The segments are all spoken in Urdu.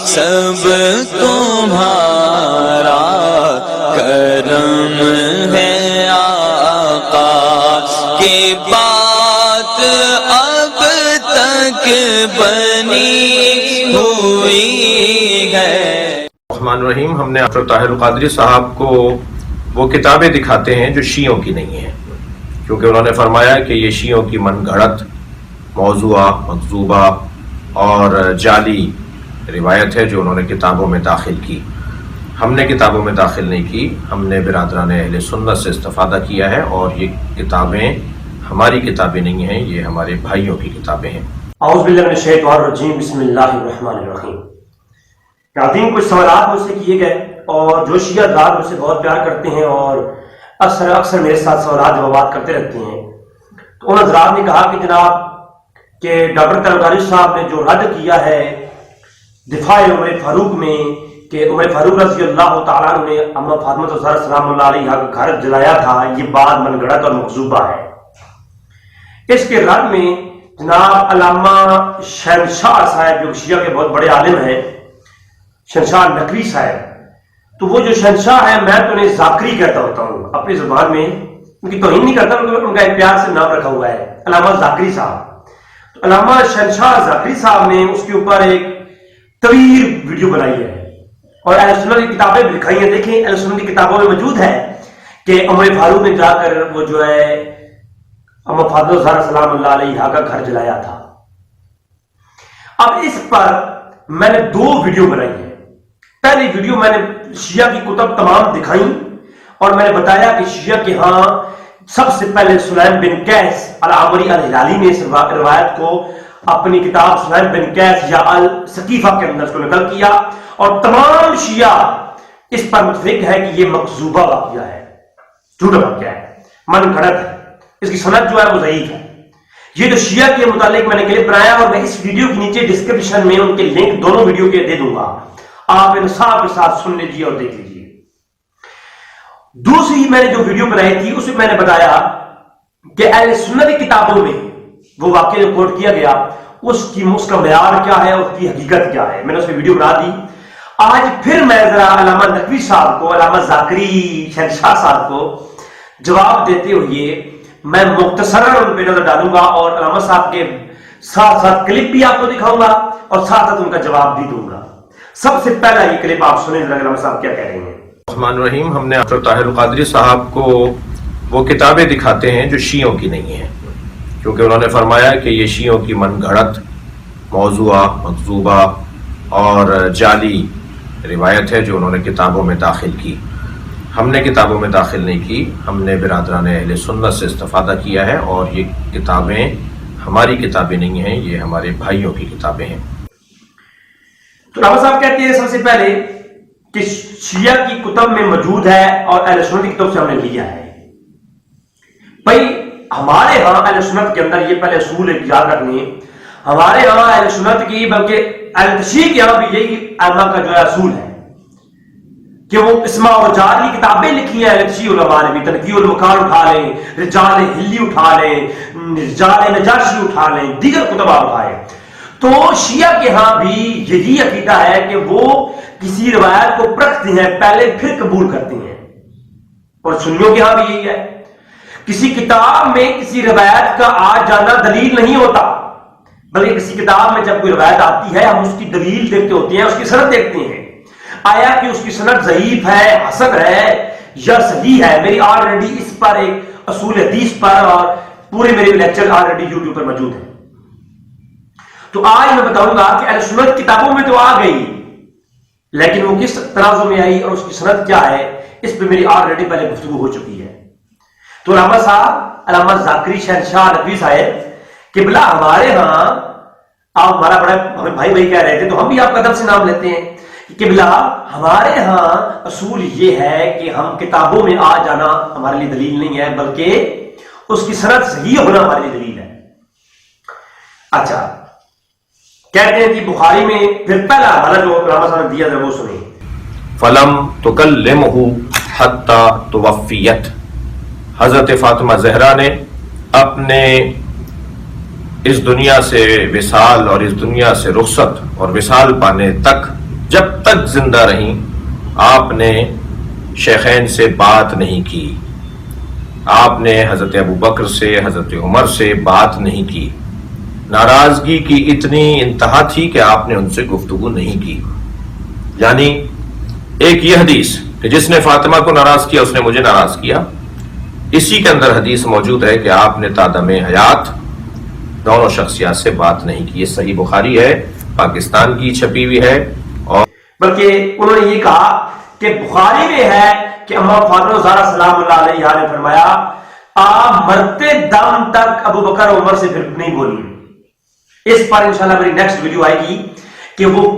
سب تمہارا کرم ہے آقا کی بات اب تک بنی ہوئی ہے۔ الرحمن الرحیم، ہم نے ڈاکٹر طاہر القادری صاحب کو وہ کتابیں دکھاتے ہیں جو شیعوں کی نہیں ہیں، کیونکہ انہوں نے فرمایا کہ یہ شیعوں کی من گھڑت، موضوعہ، مکذوبہ اور جعلی روایت ہے جو انہوں نے کتابوں میں داخل کی۔ ہم نے کتابوں میں داخل نہیں کی، ہم نے برادران اہل سنت سے استفادہ کیا ہے، اور یہ کتابیں ہماری کتابیں نہیں ہیں، یہ ہمارے بھائیوں کی کتابیں ہیں۔ اعوذ باللہ من الشیطان الرجیم، بسم اللہ الرحمن الرحیم۔ ناظرین، کچھ سوالات مجھ سے کیے گئے، اور جو شیعہ دار مجھ سے بہت پیار کرتے ہیں اور اکثر میرے ساتھ سوالات جوابات کرتے رہتے ہیں، تو ان حضرات نے کہا کہ جناب کہ ڈاکٹر طاہر القادری صاحب نے جو رد کیا ہے دفاع عمر فاروق میں کہ عمر فاروق رضی اللہ تعالیٰ عنہ نے اما فاطمہ الزہرا سلام اللہ علیہا کا گھر جلایا تھا، یہ بات من گھڑت اور مکذوبہ ہے۔ اس کے رد میں جناب علامہ شہنشاہ صاحب جو شیعہ کے بہت بڑے عالم ہیں، شہنشاہ نقوی صاحب، تو وہ جو شہنشاہ ہے میں تو انہیں ذاکری کہتا ہوتا ہوں اپنی زبان میں، ان کی توہین نہیں کرتا، ان کا ایک پیار سے نام رکھا ہوا ہے علامہ ذاکری صاحب۔ تو علامہ شہنشاہ ذاکری صاحب نے اس کے اوپر ایک طویل ویڈیو بنائی ہے اور اہل سنت کی کتابیں بھی لکھائی ہیں۔ دیکھیں اہل سنت کی کتابوں میں موجود ہے کہ عمر فاروق نے جا کر وہ جو ہے اما فاطمہ الزہرا سلام اللہ علیہا کا گھر جلایا تھا۔ اب اس پر میں نے 2 ویڈیو بنائی ہیں۔ پہلی ویڈیو میں نے شیعہ کی کتب تمام دکھائیں اور میں نے بتایا کہ شیعہ کے ہاں سب سے پہلے سلیم بن قیس العامری الہلالی نے اس روایت کو اپنی کتاب سلیم بن قیس یا السقیفہ کے اندر اس کو نقل کیا، اور تمام شیعہ اس پر متفق ہے کہ یہ مکذوبہ واقعہ ہے، جھوٹا واقعہ ہے، من گھڑت ہے، اس کی سند جو ہے وہ ضعیف ہے۔ یہ جو شیعہ کے متعلق میں نے کلپ بنایا، اور میں اس ویڈیو کے نیچے ڈسکرپشن میں ان کے لنک دونوں ویڈیو کے دے دوں گا، آپ انصاف کے ساتھ سن لیجیے اور دیکھ لیجیے۔ دوسری میں نے جو ویڈیو بنائی تھی اس میں میں نے بتایا کہ اہل سنت کی کتابوں میں وہ واقعہ جو کوٹ کیا گیا اس کا معیار کیا ہے، اس کی حقیقت کیا ہے، میں نے اس میں ویڈیو بنا دی۔ آج پھر میں ذرا علامہ نقوی صاحب کو، علامہ ذاکری شہنشاہ صاحب کو جواب دیتے ہوئے میں مختصراً ان پہ نظر ڈالوں گا، اور علامہ صاحب کے ساتھ ساتھ کلپ بھی آپ کو دکھاؤں گا اور ساتھ ساتھ ان کا جواب بھی دوں گا۔ سب سے پہلا یہ کلپ آپ سنیں، علامہ صاحب کیا کہہ رہے ہیں۔ الرحمن الرحیم، ہم نے ڈاکٹر طاہر القادری صاحب کو وہ کتابیں دکھاتے ہیں جو شیعوں کی نہیں ہیں، کیونکہ انہوں نے فرمایا کہ یہ شیعوں کی من گھڑت، موضوعہ، مکذوبہ اور جعلی روایت ہے جو انہوں نے کتابوں میں داخل کی۔ ہم نے کتابوں میں داخل نہیں کی، ہم نے برادران اہل سنت سے استفادہ کیا ہے، اور یہ کتابیں ہماری کتابیں نہیں ہیں، یہ ہمارے بھائیوں کی کتابیں ہیں۔ تو علامہ صاحب کہتے ہیں سب سے پہلے کہ شیعہ کی کتب میں موجود ہے اور اہل سنت کی کتب سے ہم نے لیا ہے۔ بھائی ہمارے ہاں اہل سنت کے اندر یہ پہلے اصول ایک یاد رکھنے، ہمارے ہاں اہل سنت کی بلکہ اہل تشیع کے ہاں بھی یہی ائمہ کا جو ہے اصول ہے کہ وہ اسماء اور جعلی کتابیں لکھی ہیں اہل تشیع علماء نے بھی۔ تنقیح المکار اٹھا لیں، رجال ہلی اٹھا لیں، رجال نجاشی اٹھا لیں، دیگر کتب آپ اٹھائیں، تو شیعہ کے ہاں بھی یہی عقیدہ ہے کہ وہ کسی روایت کو پرکھتے ہیں پہلے پھر قبول کرتے ہیں، اور سنیوں کے ہاں بھی یہی ہے۔ کسی کتاب میں کسی روایت کا آ جانا دلیل نہیں ہوتا، بلکہ کسی کتاب میں جب کوئی روایت آتی ہے ہم اس کی دلیل دیکھتے ہوتے ہیں، اس کی سند دیکھتے ہیں، آیا کہ اس کی سند ضعیف ہے، حسن ہے یا صحیح ہے۔ میری آلریڈی اس پر ایک اصول حدیث پر اور پورے میرے لیکچر آلریڈی یوٹیوب پر موجود ہیں۔ تو آج میں بتاؤں گا کہ اہل سنت کتابوں میں تو آ گئی، لیکن وہ کس ترازو میں آئی اور اس کی سند کیا ہے، اس پہ میری آلریڈی پہلے گفتگو ہو چکی ہے۔ تو علامہ صاحب، علامہ ذاکری شہنشاہ نقوی صاحب، قبلہ ہمارے ہاں آپ ہمارا بڑا ہمیں بھائی کہہ رہے تھے تو ہم بھی آپ کا ادب سے نام لیتے ہیں کہ قبلہ ہمارے ہاں اصول یہ ہے کہ ہم کتابوں میں آ جانا ہمارے لیے دلیل نہیں ہے، بلکہ اس کی سند صحیح ہونا ہمارے لیے دلیل ہے۔ اچھا، کہتے ہیں کہ بخاری میں پھر پہلا حوالہ جو علامہ صاحب نے دیا ہے وہ سنیں۔ فلم تکلمہ حتی توفیت، حضرت فاطمہ زہرا نے اپنے اس دنیا سے وصال اور اس دنیا سے رخصت اور وصال پانے تک جب تک زندہ رہیں آپ نے شیخین سے بات نہیں کی، آپ نے حضرت ابو بکر سے، حضرت عمر سے بات نہیں کی. ناراضگی کی اتنی انتہا تھی کہ آپ نے ان سے گفتگو نہیں کی. یعنی ایک یہ حدیث کہ جس نے فاطمہ کو ناراض کیا اس نے مجھے ناراض کیا، اسی کے اندر حدیث موجود ہے کہ آپ نے تادم حیات دونوں شخصیات سے بات نہیں کی. یہ صحیح بخاری ہے، پاکستان کی چھپی ہوئی ہے. اور بلکہ انہوں نے یہ کہا کہ بخاری میں ہے کہ اماں فاطمہ زہرا سلام اللہ علیہا نے فرمایا آپ مرتے دم تک ابو بکر عمر سے پھر نہیں بولی. اس پر انشاءاللہ میری نیکسٹ ویڈیو آئے گی کہ وہ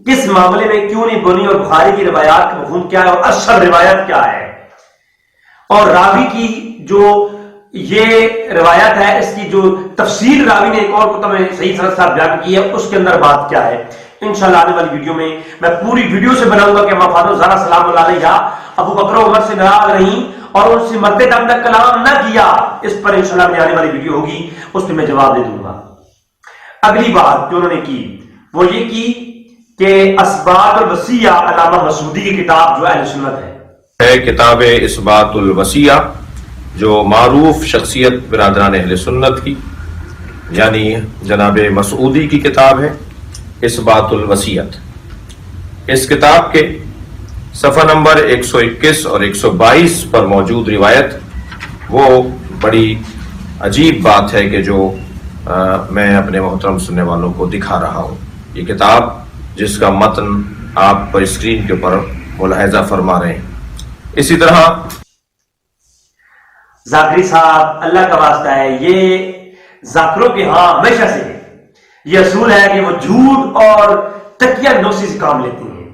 کس معاملے میں کیوں نہیں بولی اور بخاری کی روایات کا مفہوم کیا ہے اور اشہر روایت کیا ہے، اور راوی کی جو یہ روایت ہے اس کی جو تفصیل راوی نے ایک اور کتب میں صحیح سند صاحب بیان کی ہے، اس کے اندر بات کیا ہے. انشاءاللہ آنے والی ویڈیو میں میں پوری ویڈیو سے بناؤں گا کہ اماں فاطمہ زہرا سلام اللہ علیہا ابو بکر عمر سے ناراض رہیں اور ان سے مرتے دم تک کلام نہ کیا. اس پر انشاءاللہ میری آنے والی ویڈیو ہوگی، اس میں میں جواب دے دوں گا. اگلی بات جو انہوں نے کی وہ یہ کی کہ اثبات الوصیہ علامہ مسعودی کی کتاب جو اہل سنت ہے کتاب اثبات الوصیہ جو معروف شخصیت برادران اہل سنت کی یعنی جناب مسعودی کی کتاب ہے اثبات الوصیت. اس کتاب کے صفحہ نمبر 121 اور 122 پر موجود روایت وہ بڑی عجیب بات ہے کہ جو میں اپنے محترم سننے والوں کو دکھا رہا ہوں. یہ کتاب جس کا متن آپ پر اسکرین کے اوپر ملاحظہ فرما رہے ہیں. اسی طرح ذاکری صاحب اللہ کا واسطہ ہے، یہ ذاکروں کے ہاں ہمیشہ سے یہ اصول ہے کہ وہ جھوٹ اور تکیہ نوسی سے کام لیتے ہیں.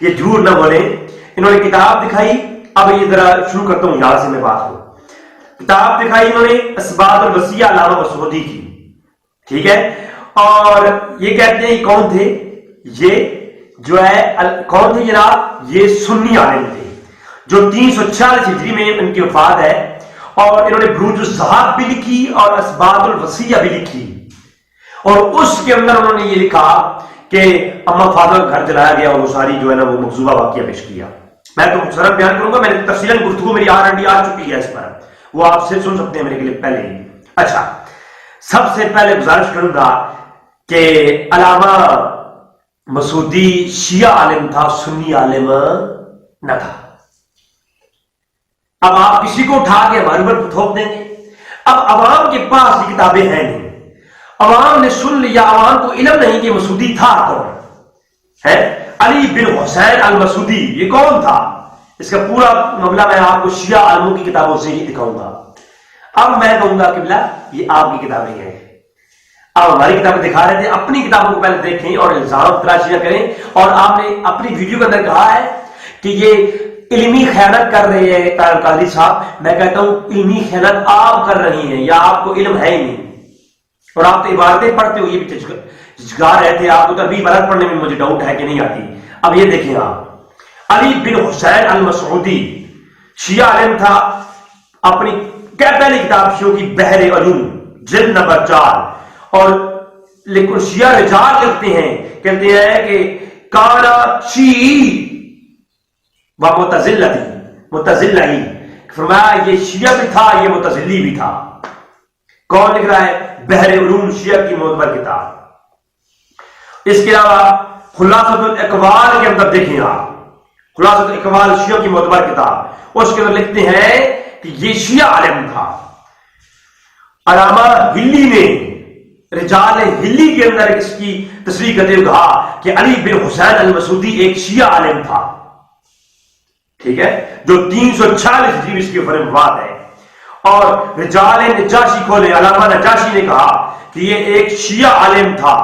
یہ جھوٹ نہ بولے. انہوں نے کتاب دکھائی، اب یہ ذرا شروع کرتا ہوں یہاں سے میں بات کو. کتاب دکھائی انہوں نے اثبات الوصیہ علامہ مسعودی کی، ٹھیک ہے، اور یہ کہتے ہیں یہ کون تھے؟ یہ جو ہے کون تھے جناب؟ یہ سنی عالم تھے جو 346 ہجری میں ان کی وفات ہے، اور انہوں نے بروج الذہاب بھی لکھی اور اثبات الوصیہ بھی لکھی، اور اس کے اندر انہوں نے یہ لکھا کہ اماں فاطمہ کا گھر جلایا گیا اور وہ ساری جو ہے نا وہ مکذوبہ واقعہ پیش کیا. میں تو مختصراً بیان کروں گا، میں نے تفصیلاً گفتگو میری آلریڈی آ چکی ہے اس پر، وہ آپ سے سن سکتے ہیں میرے کلپ پہلے ہی. اچھا، سب سے پہلے گزارش کروں گا کہ علامہ مسعودی شیعہ عالم تھا، سنی عالم نہ تھا. اب آپ کسی کو اٹھا کے ہمارے اوپر تھوپ دیں گے. اب عوام کے پاس یہ کتابیں ہیں نہیں، عوام نے سن لیا، عوام کو علم نہیں کہ مسعودی تھا کون ہے. علی بن حسین المسعودی یہ کون تھا؟ اس کا پورا معاملہ میں آپ کو شیعہ عالموں کی کتابوں سے ہی دکھاؤں گا. اب میں کہوں گا کہ یہ آپ کی کتابیں ہیں، آپ ہماری کتابیں دکھا رہے تھے، اپنی کتابوں کو پہلے دیکھیں اور الزام تلاشی نہ کریں. اور آپ نے اپنی ویڈیو کے اندر کہا ہے کہ یہ علمی خیانت کر رہے ہیں طاہر القادری صاحب. میں کہتا ہوں علمی خیانت آپ کر رہی ہیں، یا آپ کو علم ہے ہی نہیں، اور آپ تو عبارتیں پڑھتے ہو یہ بھی جھجکا رہے تھے. آپ کو تو ابھی عبارت پڑھنے میں مجھے ڈاؤٹ ہے کہ نہیں آتی. اب یہ دیکھیں آپ، علی بن حسین المسعودی شیعہ عالم تھا. اپنی پہلی کتاب شیعوں کی بحر علوم جلد نمبر 4، اور لیکن شیعہ رجال لکھتے ہیں، کہتے ہیں کہ کانا شیعی و متزلہ ہی، فرمایا یہ شیعہ بھی تھا یہ متزلی بھی تھا. کون لکھ رہا ہے؟ بحر علوم شیعہ کی معتبر کتاب. اس کے علاوہ خلاصۃ الاقوال کے اندر دیکھیں آپ، خلاصۃ الاقوال شیعہ کی معتبر کتاب، اس کے اندر لکھتے ہیں کہ یہ شیعہ عالم تھا. علامہ ہلی نے رجال ہلی کے اندر اس کی تصریح کرتے ہوئے کہا کہ علی بن حسین المسعودی ایک شیعہ عالم تھا، ٹھیک ہے، جو 346 ہجری اس کی وفات ہے. اور رجال نجاشی کھولے، علامہ نجاشی نے کہا کہ یہ ایک شیعہ عالم تھا.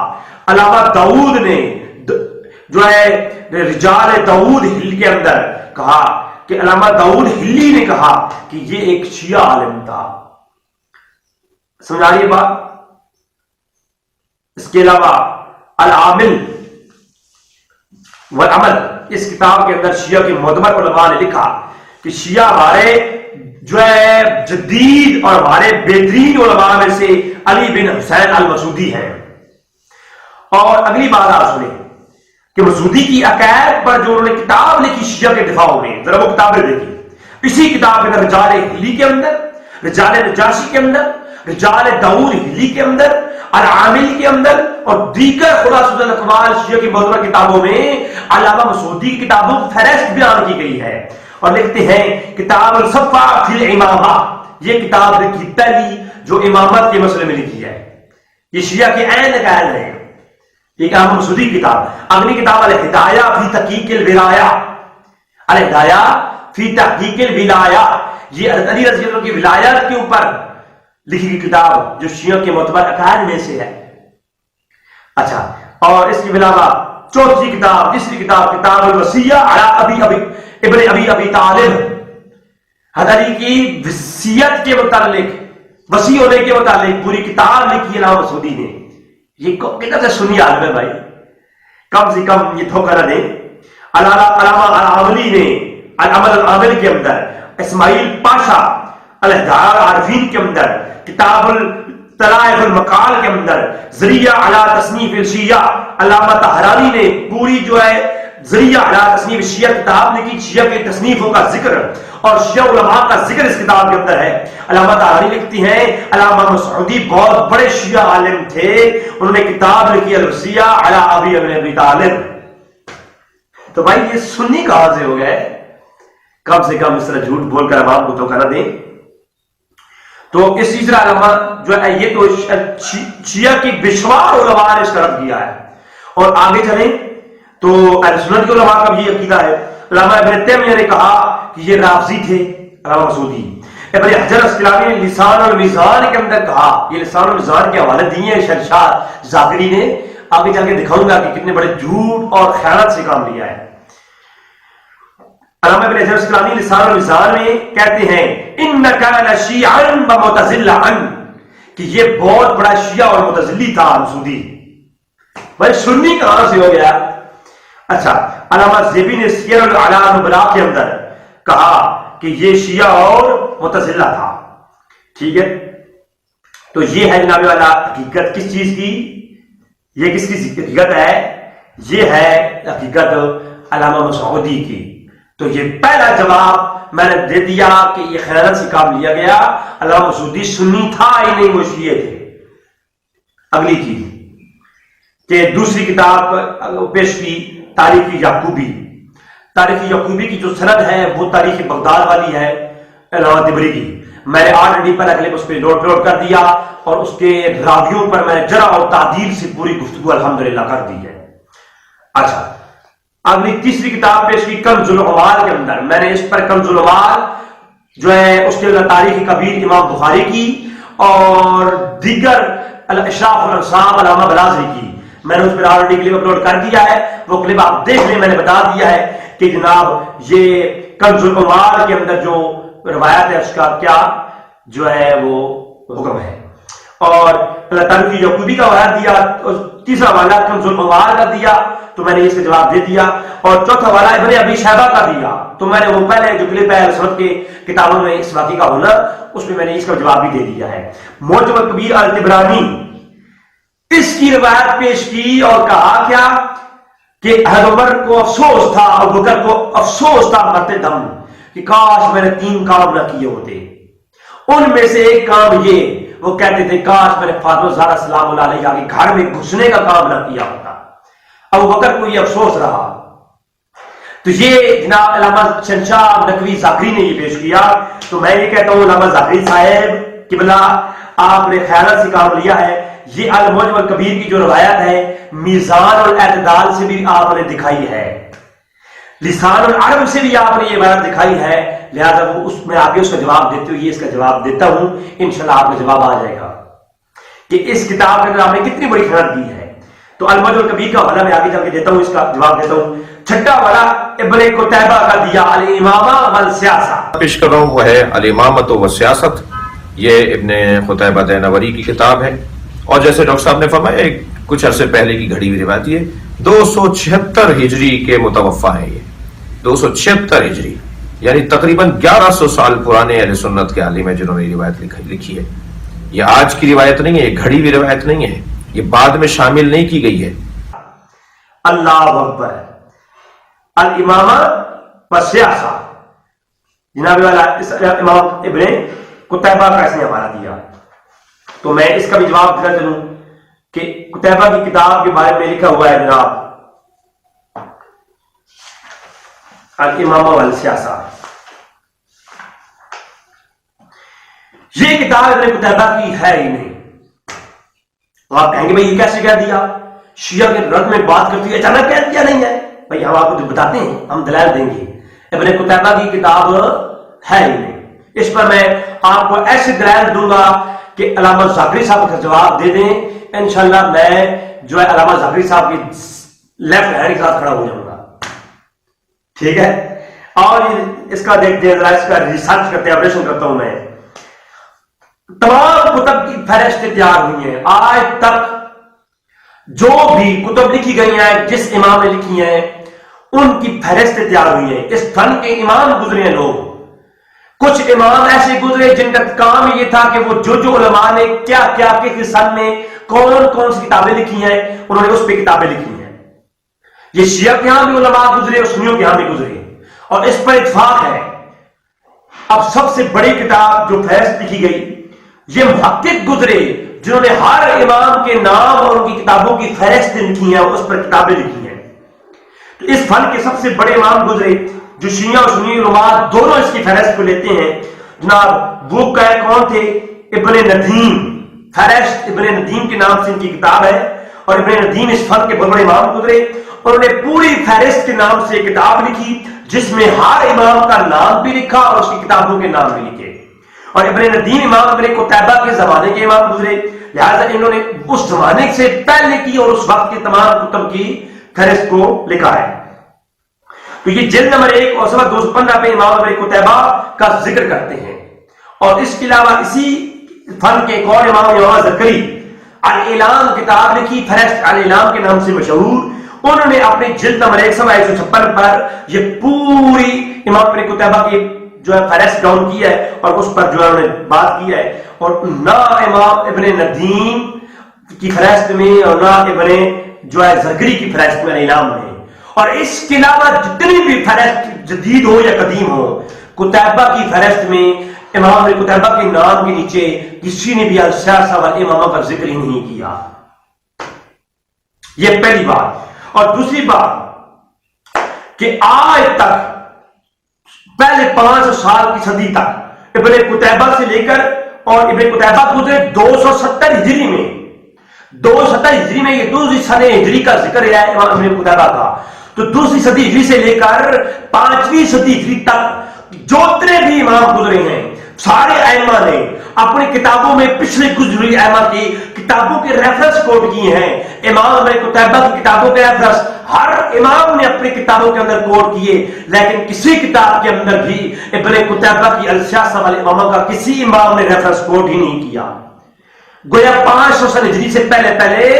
علامہ داؤد نے جو ہے رجال داؤد ہل کے اندر کہا کہ علامہ داؤد ہلی نے کہا کہ یہ ایک شیعہ عالم تھا. سمجھ آئیے بات؟ اس کے علاوہ العامل والعمل اس کتاب کے اندر شیعہ کے معتبر علماء نے لکھا کہ شیعہ ہمارے جو ہے جدید اور ہمارے بہترین علماء میں سے علی بن حسین المسعودی ہیں. اور اگلی بات آپ سنیں، کہ مسعودی کی عقائد پر جو انہوں نے کتاب لکھی شیعہ کے دفاع میں، ذرا وہ کتابیں دیکھیں. اسی کتاب کے اندر رجال ہلی کے اندر، رجال نجاشی کے اندر، رجال داؤد ہلی کے اندر، العامل کے اندر اور دیگر خلاصۃ الاقوال شیعہ کی معتبر کتابوں میں علامہ مسعودی کی کتابوں کی فہرست بیان کی گئی ہے. اور لکھتے ہیں کتاب الصفا فی الامامہ، یہ کتاب لکھی پہلی جو امامت کے مسئلے میں لکھی ہے. یہ شیعہ کے عین عقائد ہیں. یہ علامہ مسعودی کی کتاب. اگلی کتاب الہدایہ فی تحقیق الولایہ، الہدایہ فی تحقیق الولایہ، یہ علی رضی اللہ کی ولایت کے اوپر لکھی گئی کتاب جو شیعہ کے معتبر عقائد میں سے ہے. اچھا، اور اس کے علاوہ چوتھی کتاب، تیسری کتاب کتاب الوصیہ علی ابن ابی طالب، حضرت علی کی وصیت کے متعلق، وصی ہونے کے متعلق پوری کتاب لکھی علامہ مسعودی نے. یہ کتنا سے سنی عالم ہے بھائی، کم سے کم یہ دھوکہ نہ دیں. علامہ العاملی نے العمل العامل کے اندر، اسماعیل پاشا الہدار عارفین کے اندر، کتاب الطلائف المقال کے اندر، ذریعہ علی تصنیف الشیعہ، علامہ طحرانی نے پوری جو ہے ذریعہ علی تصنیف الشیعہ کتاب لکھی، شیعہ کے تصنیفوں کا ذکر اور شیعہ علماء کا ذکر اس کتاب کے اندر ہے. علامہ طحرانی لکھتی ہیں علامہ مسعودی بہت بڑے شیعہ عالم تھے، انہوں نے کتاب لکھی الوصیہ علی ابی طالب. تو بھائی یہ سنی کہاں سے ہو گئے؟ کم سے کم اس طرح جھوٹ بول کر عوام کو دھوکہ نہ دیں. تو اس تیسرا علامہ جو ہے یہ تو شیعہ کی بشمار علماء نے اس کا رد کیا ہے. اور آگے چلیں تو اہل سنت کے علماء کا بھی یہ عقیدہ ہے. علامہ ابن تیمیہ نے کہا کہ یہ رافضی تھے علامہ مسعودی. ابن حجر اسقلانی نے لسان المیزان کے اندر کہا، یہ لسان المیزان کے حوالے دیے ہیں شرشاد زاکری نے، آگے جا کے دکھاؤں گا کہ کتنے بڑے جھوٹ اور خیانت سے کام لیا ہے. علامہ ابن حجر اسقلانی لسان المیزان میں کہتے ہیں انکا لشیعا ومعتزلا، کہ یہ بہت بڑا شیعہ اور معتزلی تھا مسعودی. بھائی سنی کہاں سے ہو گیا؟ اچھا، علامہ زیبی نے سیر الاعلام البلاء کے اندر کہا کہ یہ شیعہ اور معتزلہ تھا. ٹھیک ہے، تو یہ ہے جناب والا حقیقت کس چیز کی؟ یہ کس کی حقیقت ہے؟ یہ ہے حقیقت علامہ مسعودی کی. تو یہ پہلا جواب میں نے دے دیا کہ یہ خیانت سے کام لیا گیا. علامہ مسعودی سنی تھا ہی نہیں، وہ شیعہ تھے. اگلی چیز کہ دوسری کتاب پیش کی تاریخ یعقوبی. تاریخ یعقوبی کی جو سند ہے وہ تاریخ بغداد والی ہے علامہ طبری کی. میں نے آلریڈی پہلا کلپ اس پہ لوڈ کر دیا اور اس کے راویوں پر میں نے جرح اور تعدیل سے پوری گفتگو الحمدللہ کر دی ہے. اچھا، اگلی تیسری کتاب پیش کی کنز العمال کے اندر. میں نے اس پر کنز العمال جو ہے اس کے اندر تاریخ کبیر امام بخاری کی اور دیگر اشراف الانصاب علامہ بلازری کی میں نے اس پر آلریڈی کلپ اپلوڈ کر دیا ہے. وہ کلپ آپ دیکھ لیں. میں نے بتا دیا ہے کہ جناب یہ کنز العمال کے اندر جو روایت ہے اس کا کیا جو ہے وہ حکم ہے. اور تاریخ یعقوبی کا حوالہ دیا، تیسرا حوالہ کنز العمال کا دیا تو میں نے اس کا جواب دے دیا. اور چوتھا حوالہ ابن ابی شیبہ کا دیا تو میں نے وہ پہلے جو کلپ ہے سنت کے کتابوں میں اس واقعے کا ہونا اس میں نے اس کا جواب بھی دے دیا ہے. معجم الکبیر الطبرانی اس کی روایت پیش کی اور کہا کیا کہ حضرت عمر کو افسوس تھا، ابو بکر کو افسوس تھا مرتے دم کہ کاش میں نے 3 کام نہ کیے ہوتے. ان میں سے ایک کام یہ، وہ کہتے تھے کاش میں نے فاطمہ زہرا سلام اللہ علیہا کے گھر میں گھسنے کا کام نہ کیا ہوتا. ابو بکر کو یہ افسوس رہا. تو یہ جناب علامہ شنشاہ نقوی زاکری نے یہ پیش کیا. تو میں یہ کہتا ہوں علامہ زاکری صاحب قبلہ آپ نے خیانت سے کام لیا ہے. یہ المعجم الکبیر کی جو روایت ہے میزان اور اعتدال سے بھی آپ نے دکھائی ہے، لسان العرب سے بھی آپ نے یہ روایت دکھائی ہے. لہذا وہ اس میں آگے اس کا جواب دیتے ہوئے اس کا جواب دیتا ہوں. انشاءاللہ آپ کا جواب آ جائے گا کہ اس کتاب کے اندر آپ نے کتنی بڑی خیانت دی ہے. تو المعجم الکبیر کا حوالہ میں آگے جا کے دیتا ہوں، اس کا جواب دیتا ہوں. چھٹا والا ابن قتیبہ کا دیا الامامہ والسیاسہ پیش کر رہا ہوں، وہ ہے الامامۃ والسیاست. یہ ابن قتیبہ دینوری کی کتاب ہے اور جیسے ڈاکٹر صاحب نے فرمایا کچھ عرصے پہلے کی گھڑی ہوئی روایت ہے. 276 ہجری کے متوفا ہے. یہ 276 ہجری یعنی تقریباً 1100 سال پرانے اہل سنت کے عالم ہیں جنہوں نے یہ روایت لکھی ہے. یہ آج کی روایت نہیں ہے، یہ گھڑی ہوئی روایت نہیں ہے، یہ بعد میں شامل نہیں کی گئی ہے. اللہ اکبر. الامامہ و سیاسہ، جناب والا امام ابن قتیبہ کا اس نے حوالہ دیا. تو میں اس کا بھی جواب دینا چلوں کہ قتیبہ کی کتاب کے بارے میں لکھا ہوا ہے جناب الامامہ والسیاسہ. یہ کتاب ابن قتیبہ کی ہے ہی نہیں. تو آپ کہیں گے بھائی یہ کیسے کہہ دیا؟ شیعہ کے رد میں بات کرتی ہے اچانک کہہ دیا نہیں ہے. بھائی ہم آپ کو جو بتاتے ہیں ہم دلائل دیں گے. ابن قتیبہ کی کتاب ہے ہی نہیں. اس پر میں آپ کو ایسے دلائل دوں گا کہ علامہ ظاہری صاحب کا جواب دے دیں. انشاءاللہ میں جو ہے علامہ ظاہری صاحب کی لیفٹ ہینڈ کے ساتھ کھڑا ہو جاؤں گا. ٹھیک ہے. اور اس کا دیکھتے ہیں ذرا، اس کا ریسرچ کرتے ہیں، آپریشن کرتا ہوں میں. تمام کتب کی فہرستیں تیار ہوئی ہیں. آج تک جو بھی کتب لکھی گئی ہیں، جس امام نے لکھی ہیں، ان کی فہرستیں تیار ہوئی ہیں. اس فن کے امام گزرے ہیں لوگ. کچھ امام ایسے گزرے جن کا کام یہ تھا کہ وہ جو علماء نے کیا کیا کس سن میں کون کون سی کتابیں لکھی ہیں انہوں نے اس پہ کتابیں لکھی ہیں. یہ شیعہ کے ہاں بھی علماء گزرے اور سنیوں کے ہاں بھی گزرے، اور اس پر اتفاق ہے. اب سب سے بڑی کتاب جو فہرست لکھی گئی، یہ محقق گزرے جنہوں نے ہر امام کے نام اور ان کی کتابوں کی فہرست لکھی ہیں اور اس پر کتابیں لکھی ہیں. تو اس فن کے سب سے بڑے امام گزرے جو شیعہ اور سنی علماء دونوں اس کی فہرست کو لیتے ہیں. جناب وہ کون تھے؟ ابن ندیم. فہرست ابن ندیم کے نام سے ان کی کتاب ہے، اور ابن ندیم اس فن کے بڑے امام گزرے. انہوں نے پوری فہرست کے نام سے کتاب لکھی جس میں ہر امام کا نام بھی لکھا اور اس کی کتابوں کے نام بھی لکھے. اور ابن ندیم امام ابن قتیبہ کے زمانے کے امام گزرے، لہذا انہوں نے اس زمانے سے پہلے کی اور اس وقت کی تمام کتب کی فہرست کو لکھا ہے. تو یہ جلد نمبر 1 اور صفحہ 215 پہ امام ابن قتیبہ کا ذکر کرتے ہیں. اور اس کے علاوہ اسی فن کے ایک اور امام زکری الاعلام کتاب لکھی، فہرست الاعلام کے نام سے مشہور. انہوں نے اپنی جلد نمبر 1 صفحہ 156 پر یہ پوری امام ابن قتیبہ کی جو ہے فہرست ڈاؤن کی ہے اور اس پر جو ہے انہوں نے بات کی ہے. اور نہ امام ابن ندیم کی فہرست میں اور نہ ابن جو ہے زرگری کی فہرست میں الاعلام میں. اور اس کے علاوہ جتنی بھی فہرست جدید ہو یا قدیم ہو، قتیبہ کی فہرست میں امام ابن قتیبہ کے نام کے نیچے کسی نے بھی السیاسہ والامامہ کا ذکر ہی نہیں کیا. یہ پہلی بات. اور دوسری بات کہ آج تک پہلے 500 سال کی صدی تک ابن قتیبہ سے لے کر، اور ابن قتیبہ گزرے 270 ہجری میں. 270 ہجری میں یہ دوسری صدی ہجری کا ذکر ہے امام ابن قتیبہ کا. تو دوسری صدی ہجری سے لے کر 5ویں صدی ہجری تک جو اتنے بھی امام گزرے ہیں، سارے ائمہ نے اپنی کتابوں میں پچھلے گزری ائمہ کی کتابوں کے ریفرنس کوٹ کیے ہیں. امام ابن قتیبہ کی کتابوں کے ریفرنس ہر امام نے اپنی کتابوں کے اندر کوٹ کیے، لیکن کسی کتاب کے اندر بھی ابن قتیبہ کی السیاسہ والامامہ کا کسی امام نے ریفرنس کوٹ ہی نہیں کیا. گویا 500 سال ہجری سے پہلے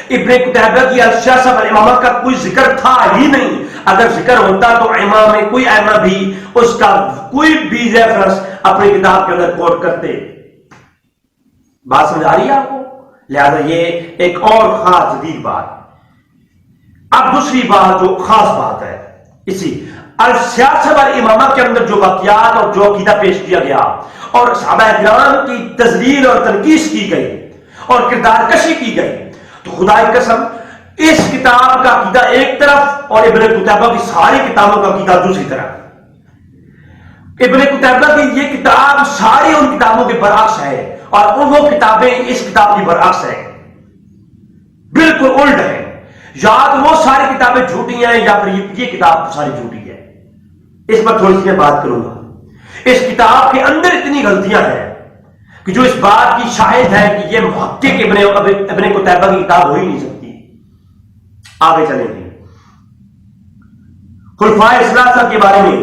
ابن قتیبہ کی السیاسہ والامامہ کا کوئی ذکر تھا ہی نہیں. اگر ذکر ہوتا تو امام میں کوئی ائمہ بھی اس کا کوئی بھی ریفرنس اپنی کتاب کے اندر کوٹ کرتے. بات سمجھ آ رہی ہے آپ کو؟ لہذا یہ ایک اور خاص جدید بات. اب دوسری بات جو خاص بات ہے اسی السیاسہ والامامہ کے اندر جو واقعات اور جو عقیدہ پیش کیا گیا اور صحابہ کرام کی تذلیل اور تنقیص کی گئی اور کردار کشی کی گئی، تو خدا کی قسم اس کتاب کا عقیدہ ایک طرف اور ابن قتیبہ کی ساری کتابوں کا عقیدہ دوسری طرف. ابن قتیبہ کی یہ کتاب ساری ان کتابوں کے برعکس ہے اور وہ کتابیں اس کتاب کی برعکس ہیں، بالکل الٹ ہے. یا تو وہ ساری کتابیں جھوٹی ہیں یا پھر یہ کتاب ساری جھوٹی ہے. اس پر تھوڑی سی میں بات کروں گا. اس کتاب کے اندر اتنی غلطیاں ہیں کہ جو اس بات کی شاہد ہے کہ یہ محقق ابن قتیبہ کی کتاب ہو ہی نہیں سکتی. آگے چلیں گے خلفائے ثلاثہ کے بارے میں.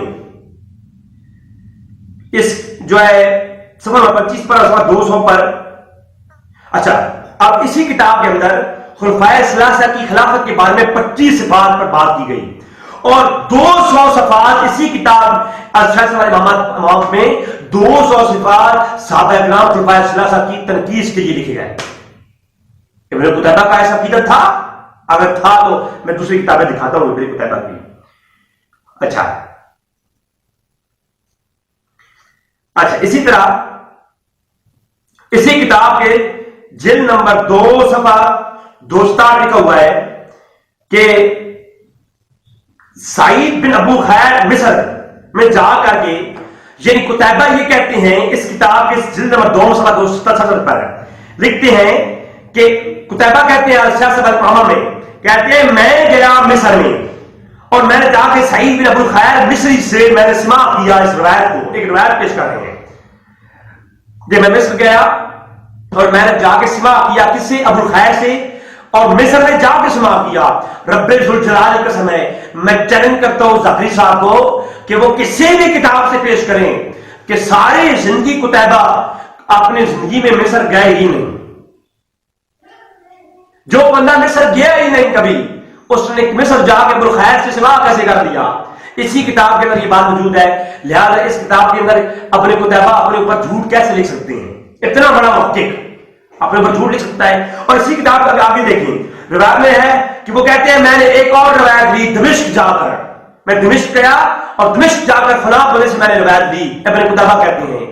اس جو ہے صفحہ 25 پر اور صفحہ 200 پر. اچھا، اب اسی کتاب کے اندر خلفائے ثلاثہ کی خلافت کے بارے میں 25 صفات پر بات کی گئی اور 200 صفات اسی کتاب السیاسہ والامامہ میں 200 صفات صحابہ کرام خلفائے ثلاثہ کی تنقیص کے لیے لکھے گئے. ابن قتیبہ کا ایسا عقیدہ تھا؟ اگر تھا تو میں دوسری کتابیں دکھاتا ہوں ابن قتیبہ کی. اچھا اسی طرح اسی کتاب کے جلد نمبر 2 صفحہ 267 لکھا ہوا ہے کہ سعید بن ابو خیر مصر میں جا کر کے یعنی قتیبہ یہ کہتے ہیں اس کتاب کے جلد نمبر 2 صفحہ 267 پر لکھتے ہیں کہ قتیبہ کہتے ہیں السیاسہ والمحامہ میں کہتے ہیں میں گیا مصر میں اور میں نے جا کے سعید بن ابو خیر مصری سے میں نے سماع کیا اس روایت کو. ایک روایت پیش کر رہے ہیں کہ میں مصر گیا اور میں نے جا کے سماع کیا کس سے؟ ابو خیر سے. اور مصر میں جا کے سماع کیا. رب ذوالجلال کی قسم ہے میں چیلنج کرتا ہوں ظاہری صاحب کو کہ وہ کسی بھی کتاب سے پیش کریں کہ ساری زندگی قتیبہ اپنی زندگی میں مصر گئے ہی نہیں. جو بندہ مصر گیا ہی نہیں کبھی اس نے مصر جا کے ابو خیر سے سماع کیسے کر دیا؟ اسی کتاب کے اندر یہ بات موجود ہے. لہذا اس کتاب کے اندر اپنے قتیبہ اپنے اوپر جھوٹ کیسے لکھ سکتے ہیں؟ اتنا بڑا محقق اپنے اوپر جھوٹ لکھ سکتا ہے. اور اسی کتاب کا آگے دیکھیں روایت میں ہے کہ وہ کہتے ہیں میں نے ایک اور روایت لی دمشق جا کر. میں دمشق گیا اور دمشق جا کر فلاں بندے سے میں نے روایت لی. ابن قتیبہ کہتے ہیں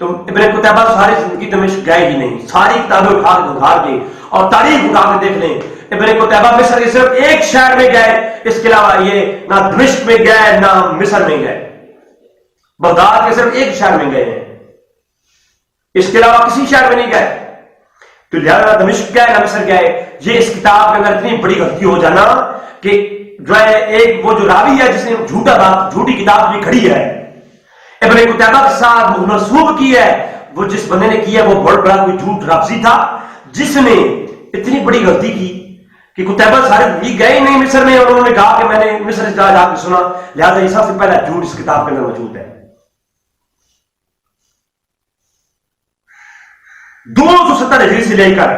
تو ابن قتیبہ ساری زندگی دمشق گئے ہی نہیں. ساری کتابیں اٹھا کے دھار کے اور تاریخ اٹھا کے دیکھ لیں ابن قتیبہ مصر کے صرف ایک شہر میں گئے, اس کے علاوہ یہ نہ دمشق میں گئے نہ مصر میں گئے. بغداد کے صرف ایک شہر میں گئے ہیں, اس کے علاوہ کسی شہر میں نہیں گئے. تو لہذا دمشق گئے نہ مصر گئے. یہ اس کتاب کے اندر اتنی بڑی غلطی ہو جانا کہ جو ہے ایک وہ جو راوی ہے جس نے جھوٹی کتاب بھی کھڑی ہے ابن قتیبہ کے ساتھ منسوب کی ہے, وہ جس بندے نے کی ہے وہ بہت بڑا کوئی جھوٹ لفظی تھا جس نے اتنی بڑی غلطی کی کہ قتیبہ سارے گئے ہی نہیں مصر میں اور انہوں نے کہا کہ میں نے مصر جا کے سنا. لہذا یہ سب سے پہلا جھوٹ اس کتاب کے اندر موجود ہے. 270 ہجری سے لے کر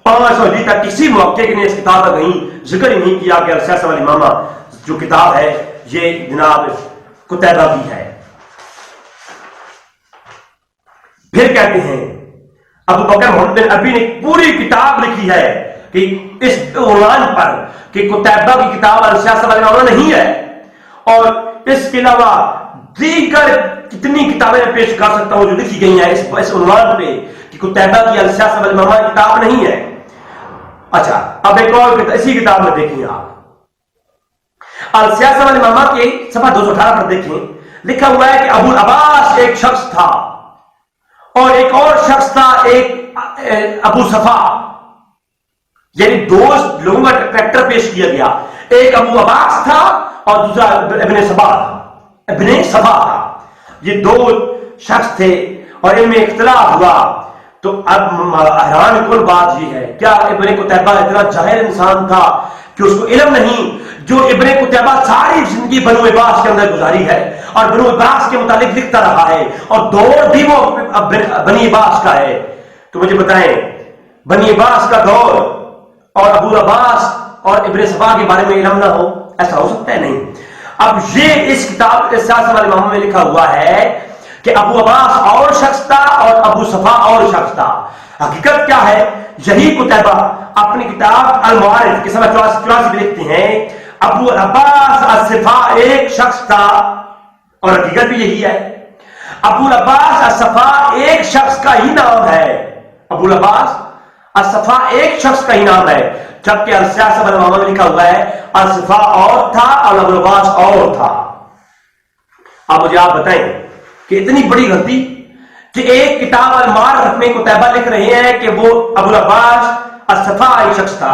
500 ہجری تک کسی موقع نے اس کتاب کا کہیں ذکر ہی نہیں کیا کہ السیاسہ والامامہ جو کتاب ہے یہ جناب قتیبہ کی ہے. پھر کہتے ہیں ابو بکر محمد بن ابی نے پوری کتاب لکھی ہے کہ اس عنوان پر کہ قتیبہ کی کتاب السیاسہ والامامہ نہیں ہے. اور اس کے علاوہ دیگر کتنی کتابیں میں پیش کر سکتا ہوں جو لکھی گئی ہیں اس عنوان پہ کہ قتیبہ کی السیاسہ والامامہ کتاب نہیں ہے. اچھا اب ایک اور اسی کتاب میں دیکھیں آپ السیاسہ والامامہ کے صفحہ 218 پر دیکھیں لکھا ہوا ہے کہ ابو العباس ایک شخص تھا اور ایک اور شخص تھا ایک ابو صفا, یعنی دو لوگوں کا کریکٹر پیش کیا گیا. ایک ابو عباس تھا اور دوسرا ابن صفا تھا. یہ دو شخص تھے اور ان میں اختلاف ہوا. تو اب حیران کن بات یہ ہے کیا ابن قتیبہ اتنا جاہل انسان تھا کہ اس کو علم نہیں جو ابن قتیبہ ساری زندگی بنو عباس کے اندر گزاری ہے اور بنو عباس کے متعلق لکھتا رہا ہے اور دور بھی وہ بنی عباس کا ہے. تو مجھے بتائیں بنی عباس کا دور اور ابو عباس اور ابن صفا کے بارے میں علم نہ ہو؟ ایسا ہو سکتا ہے نہیں. اب یہ اس کتاب کے السیاسہ والامامہ میں لکھا ہوا ہے کہ ابو عباس اور شخص تھا اور ابو صفا اور شخص تھا. حقیقت کیا ہے؟ یہی قتیبہ اپنی کتاب المعارف کے صفحہ 84 میں لکھتے ہیں ابو عباس الصفا ایک شخص تھا اور حقیقت بھی یہی ہے. ابو عباس الصفا ایک شخص کا ہی نام ہے. ابو عباس الصفا ایک شخص کا ہی نام ہے, جبکہ السیاسہ والامامہ میں لکھا ہوا ہے الصفا اور تھا اور ابو عباس اور تھا. اب مجھے آپ بتائیں کہ اتنی بڑی غلطی کہ ایک کتاب المعارف میں قتیبہ لکھ رہے ہیں کہ وہ ابو العباس الصفا ایک شخص تھا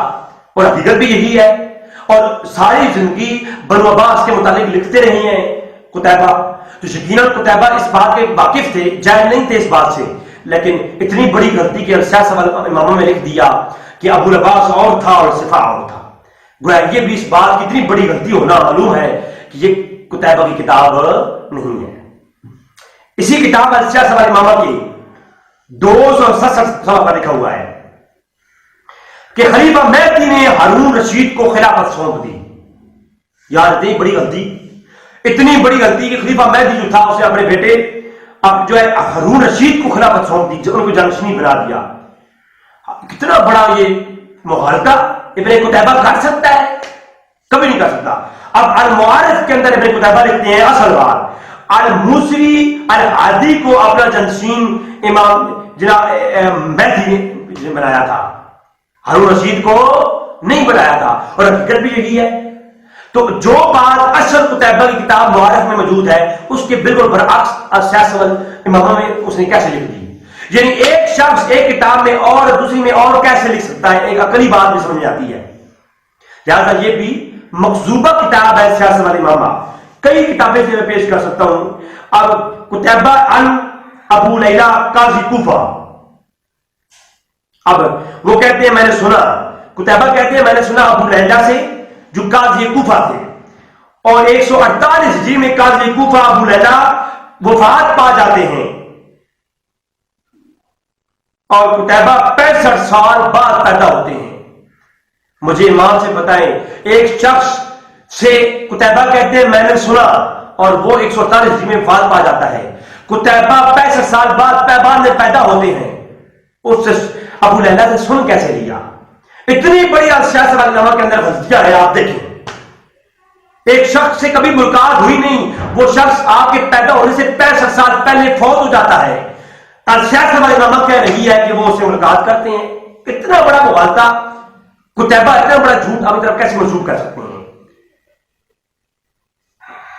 اور حقیقت بھی یہی ہے اور ساری زندگی بنو عباس کے متعلق لکھتے رہے ہیں قتیبہ. تو یقیناً قتیبہ اس بات کے واقف تھے, جاہل نہیں تھے اس بات سے, لیکن اتنی بڑی غلطی کہ السیاسہ والامامہ میں لکھ دیا کہ ابو العباس اور تھا اور صفا اور تھا. گویا یہ بھی اس بات کی اتنی بڑی غلطی ہونا معلوم ہے کہ یہ قتیبہ کی کتاب نہیں ہے. اسی کتاب السیاسہ والامامہ کی 267 صفحہ پر لکھا ہوا ہے کہ خلیفہ مہدی نے ہارون رشید کو خلافت سونپ دی. یار اتنی بڑی غلطی, اتنی بڑی غلطی کہ خلیفہ مہدی جو تھا اسے اپنے بیٹے اب جو ہے ہارون رشید کو خلافت سونپ دی, ان کو جانشینی بنا دیا. کتنا بڑا یہ محالکہ ابن قتیبہ کر سکتا ہے؟ کبھی نہیں کر سکتا. اب المعارف کے اندر ابن قتیبہ لکھتے ہیں اصل بات، الموسوی الحادی کو اپنا جنشین امام جناب مہدی نے بنایا تھا، ہارون رشید کو نہیں بنایا تھا، اور حقیقت بھی یہی ہے. تو جو بات اصل قتیبہ کی کتاب معارف میں موجود ہے اس کے بالکل برعکس السیاست والامامہ میں اس نے کیسے لکھ دی؟ یعنی ایک شخص ایک کتاب میں اور دوسری میں اور کیسے لکھ سکتا ہے؟ ایک عقلی بات بھی سمجھ آتی ہے. لہٰذا یہ بھی مکذوبہ کتاب ہے سیاست والامامہ. کئی کتابیں سے میں پیش کر سکتا ہوں. اب قتیبہ عن ابو لیلہ قاضی کوفہ، اب وہ کہتے ہیں میں نے سنا، قتیبہ کہتے ہیں میں نے سنا ابو لیلہ سے جو قاضی کوفہ تھے، اور 148 ہجری میں قاضی کوفہ ابو لیلہ وفات پا جاتے ہیں، اور قتیبہ 65 سال بعد پیدا ہوتے ہیں. مجھے امام سے بتائیں، ایک شخص سے قتیبہ کہتے ہیں میں نے سنا، اور وہ 148 ہجری میں وفات پا جاتا ہے. قتیبہ 65 سال بعد میں پیدا ہوتے ہیں، اس سے ابو لیلہ سے سن کیسے لیا؟ اتنی بڑی سیاست والامہ کے اندر غلطیاں ہے. آپ دیکھیں ایک شخص سے کبھی ملاقات ہوئی نہیں، وہ شخص آپ کے پیدا ہونے سے 65 سال پہلے فوت ہو جاتا ہے. سیاست والامہ کہہ رہی ہے کہ وہ اس سے ملاقات کرتے ہیں. اتنا بڑا مغالطہ، قتیبہ اتنا بڑا جھوٹ اپنی طرف کیسے منسوخ کر سکتے ہیں؟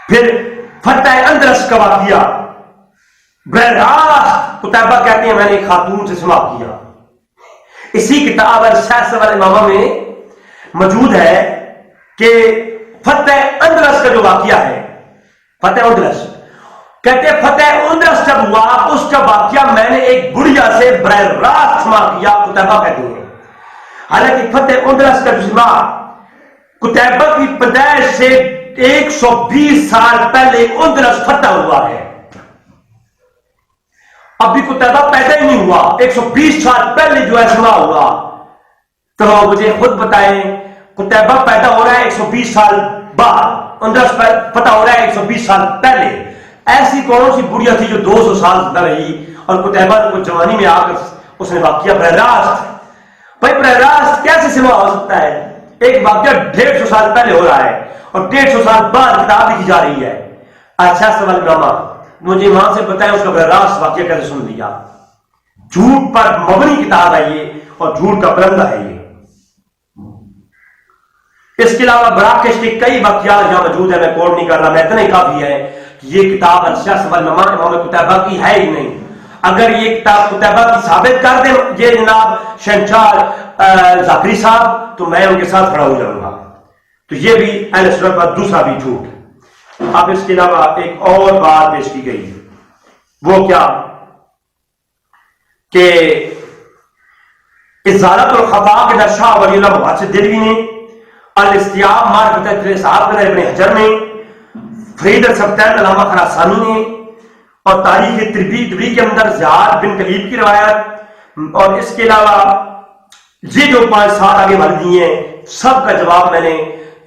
پھر فتح اندرس کا واقعہ براہ راست قتیبہ کہتے ہیں میں نے ایک خاتون سے سماع کیا. اسی کتاب السیاست والامامہ میں موجود ہے کہ فتح اندرس کا جو واقعہ ہے، فتح اندرس کہتے ہیں فتح اندرس جب ہوا اس کا واقعہ میں نے ایک بڑھیا سے براہ راست سماع کیا. قتیبہ کہتے ہیں حالانکہ فتح اندرس کا جسمہ قتیبہ کی پیدائش سے 120 سال پہلے اندرس فتح ہوا ہے. ابھی قتیبہ پیدا ہی نہیں ہوا، 120 سال پہلے جو ہے سما ہوا. تو مجھے خود بتائیں قتیبہ پیدا ہو رہا ہے 120 سال بعد، اندرس فتح ہو رہا ہے 120 سال پہلے. ایسی کون سی بڑھیا تھی جو 200 سال زندہ رہی اور قتیبہ کو جوانی میں آ کر اس نے واقعہ براہ راست، بھائی براہ راست کیسے سما ہو سکتا ہے؟ ایک واقعہ 150 سال پہلے ہو رہا ہے اور 150 سال بعد کتاب لکھی جا رہی ہے. اچھا سوال نامہ مجھے وہاں سے بتائیں اس کا براہ راست واقعہ کیسے سن لیا؟ جھوٹ پر مبنی کتاب ہے یہ اور جھوٹ کا پرندہ ہے یہ. اس کے علاوہ براکش کے کئی واقعات یہاں موجود ہیں، میں کوٹ نہیں کر رہا، میں اتنا ہی کافی ہے کہ یہ کتاب السیاست والامہ امام قتیبہ کی ہے ہی نہیں. اگر یہ کتاب قتیبہ کی ثابت کر دیں یہ جناب شہنشاہ ذاکری صاحب تو میں ان کے ساتھ کھڑا ہو جاؤں گا. تو یہ بھی اہل سنت پر دوسرا بھی جھوٹ. اب اس کے علاوہ ایک اور بات پیش کی گئی، وہ کیا کہ ازالت الخفاء کے در شاہ ولی اللہ محمد دلوی نے، الاستیاب معرفت صاحب کے در ابن حجر نے، فرید السبتین علامہ خراسانی نے، اور تاریخ طبری کے اندر زیاد بن کلیب کی روایت، اور اس کے علاوہ یہ جو 5 سال آگے بڑھ دیے ہیں سب کا جواب میں نے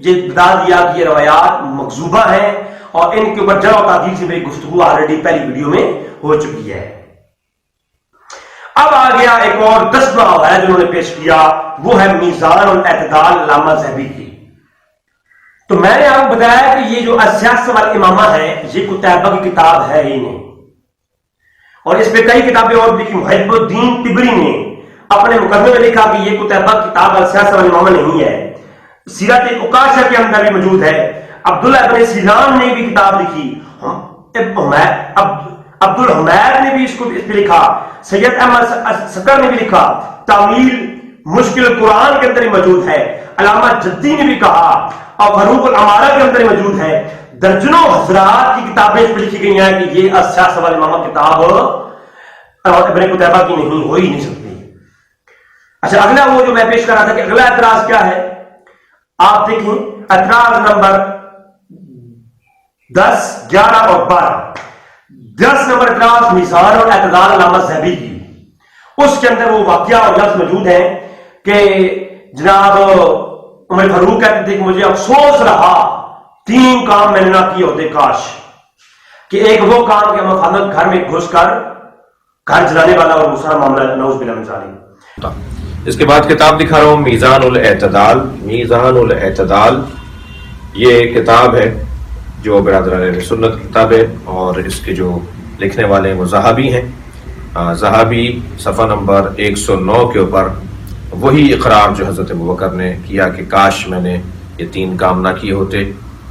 یہ بتا دیا کہ یہ روایات مکذوبہ ہیں اور ان کے اوپر جرح و تعدیل سے میری گفتگو آلریڈی پہلی ویڈیو میں ہو چکی ہے. اب آ گیا ایک اور 10واں حوالہ جو انہوں نے پیش کیا، وہ ہے میزان الاعتدال علامہ ذہبی کی. تو میں نے آپ کو بتایا کہ یہ جو السیاست والامامہ ہے یہ قتیبہ کی کتاب ہے ہی نہیں، اور اس پہ کئی کتابیں اور لکھی. محب الدین طبری نے اپنے مقدمے میں لکھا کہ یہ قتیبہ کتاب السیاست والامامہ نہیں ہے. سیرت عکاشہ کے اندر بھی موجود ہے. عبداللہ ابن سیلان نے بھی کتاب لکھی، عبد الحمید نے بھی اس پہ لکھا، سید احمد سکر نے بھی لکھا، تعمیل مشکل قرآن کے اندر ہی موجود ہے، علامہ جدی نے بھی کہا، اور فروق الامارہ کے اندر ہی موجود ہے. درجنوں حضرات کی کتابیں اس پہ لکھی گئی ہیں کہ یہ السیاست والامامہ کتاب ابن قتیبہ کی نہیں، ہو ہی نہیں سکتی. اچھا اگلا وہ جو میں پیش کر رہا تھا کہ اگلا اعتراض کیا ہے، آپ دیکھیں اعتراض نمبر 10، 11 اور 12. 10 نمبر اعتراض میزان اور اعتدال علامہ ذہبی کی. اس کے اندر وہ واقعہ اور لفظ موجود ہیں کہ جناب عمر فاروق کہتے تھے کہ مجھے افسوس رہا 3 کام میں نے نہ کیے ہوتے کاش، کہ ایک وہ کام کہ مفاہمت گھر میں گھس کر گھر جلانے والا اور دوسرا معاملہ نعوذ باللہ من ذالک. اس کے بعد کتاب دکھا رہا ہوں میزان الاعتدال. میزان الاعتدال یہ کتاب ہے جو برادران اہل سنت کی کتاب ہے، اور اس کے جو لکھنے والے ہیں وہ زہابی ہیں. زہابی صفحہ نمبر 109 کے اوپر وہی اقرار جو حضرت ابوبکر نے کیا کہ کاش میں نے یہ 3 کام نہ کیے ہوتے.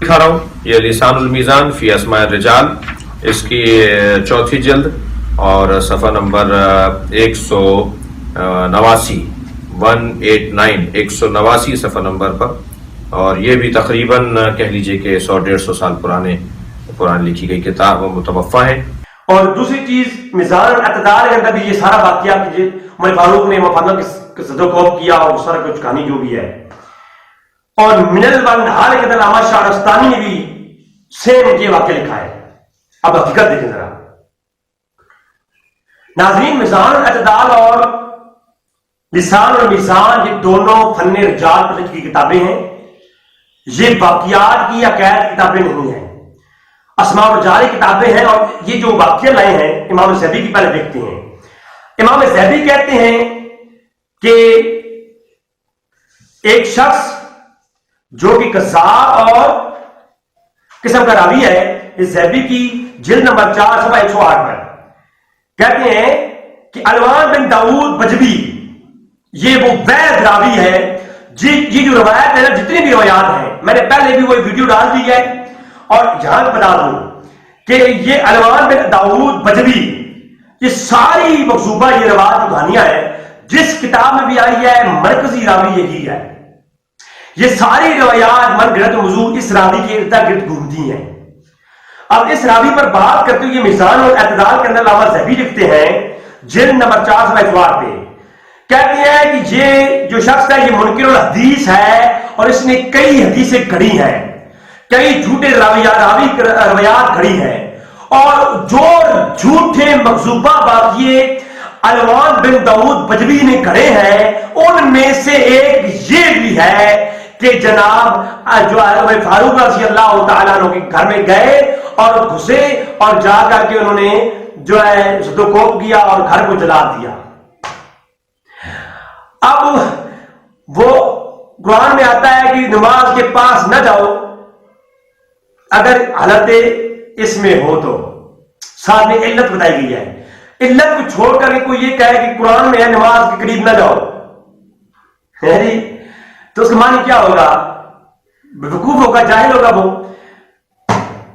دکھا رہا ہوں یہ لسان المیزان فی اسماء الرجال، اس کی 4تھی جلد اور صفحہ نمبر 189 189 صفحہ نمبر پر. اور یہ بھی تقریباً کہہ لیجئے کہ 100-150 سال پرانی لکھی گئی کتاب متوفہ ہے. اور دوسری چیز میزان الاعتدال کے اندر بھی یہ سارا واقعہ کہ عمر فاروق نے مفادہ کے زد و کوب کیا اور سارا کچھ کہانی جو بھی ہے. اور من النہار کے اندر علامہ شہرستانی نے بھی سیم یہ واقعہ لکھا ہے. اب حقیقت دیکھیں ذرا ناظرین، میزان الاعتدال اور لسان المیزان یہ دونوں فن رجال پر لکھی کتابیں ہیں. یہ واقعات کی عقائد کتابیں نہیں ہیں، اسماء الرجال کتابیں ہیں. اور یہ جو واقعہ لائے ہیں امام زیبی کی پہلے دیکھتے ہیں. امام زیبی کہتے ہیں کہ ایک شخص جو کہ قذاب اور قسم کا راوی ہے، اس زیبی کی جلد نمبر 4 صفحہ 108 پر کہتے ہیں کہ علوان بن داؤد بجبی یہ وہ وید راوی ہے. یہ جو روایت ہے نا، جتنی بھی روایات ہیں، میں نے پہلے بھی وہ ویڈیو ڈال دی ہے اور یہاں بتا دوں کہ یہ علوان بن داؤد بجبی یہ ساری مکذوبہ یہ روایت جو کہانیاں ہیں جس کتاب میں بھی آئی ہے، مرکزی راوی یہی ہے. یہ ساری روایات من گھڑت موضوع اس راوی کے ارد گرد گھومتی ہیں. اب اس راوی پر بات کرتے ہوئے یہ میزان اور اعتدال کے اندر علامہ ذہبی لکھتے ہیں جلد نمبر 4 صفحہ 108 پہ کہتے ہیں کہ یہ جو شخص ہے یہ منکر الحدیث ہے اور اس نے کئی حدیثیں گھڑی ہیں، کئی جھوٹے روایات گھڑی ہیں. اور جو جھوٹے مکذوبہ واقعے علوان بن داؤد بجبی نے گھڑے ہیں ان میں سے ایک یہ بھی ہے کہ جناب جو عمر فاروق رضی اللہ تعالیٰ عنہ کے گھر میں گئے اور گھسے اور جا کر کے انہوں نے جو ہے زد و کوب کیا اور گھر کو جلا دیا. اب وہ قرآن میں آتا ہے کہ نماز کے پاس نہ جاؤ اگر حالت اس میں ہو تو. ساتھ میں علت بتائی گئی ہے. علت کو چھوڑ کر کے کوئی یہ کہے کہ قرآن میں ہے نماز کے قریب نہ جاؤ تو اس کا معنی کیا ہوگا؟ بیوقوف ہوگا، جاہل ہوگا وہ.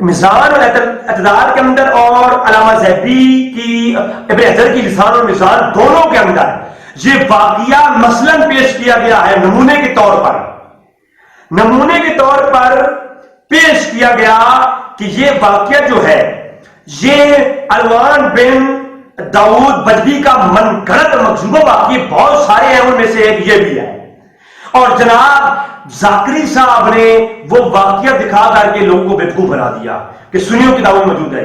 میزان اور اعتدال کے اندر اور علامہ ذہبی کی ابن حجر کی لسان اور میزان دونوں کے اندر یہ واقعہ مثلاً پیش کیا گیا ہے نمونے کے طور پر پیش کیا گیا کہ یہ واقعہ جو ہے یہ علوان بن داؤد بجبی کا من گھڑت مکذوبہ واقعے بہت سارے ہیں، ان میں سے ایک یہ بھی ہے. اور جناب ذاکری صاحب نے وہ واقعہ دکھا کر کے لوگوں کو بیوقوف بنا دیا کہ سنیوں کتابوں میں موجود ہے.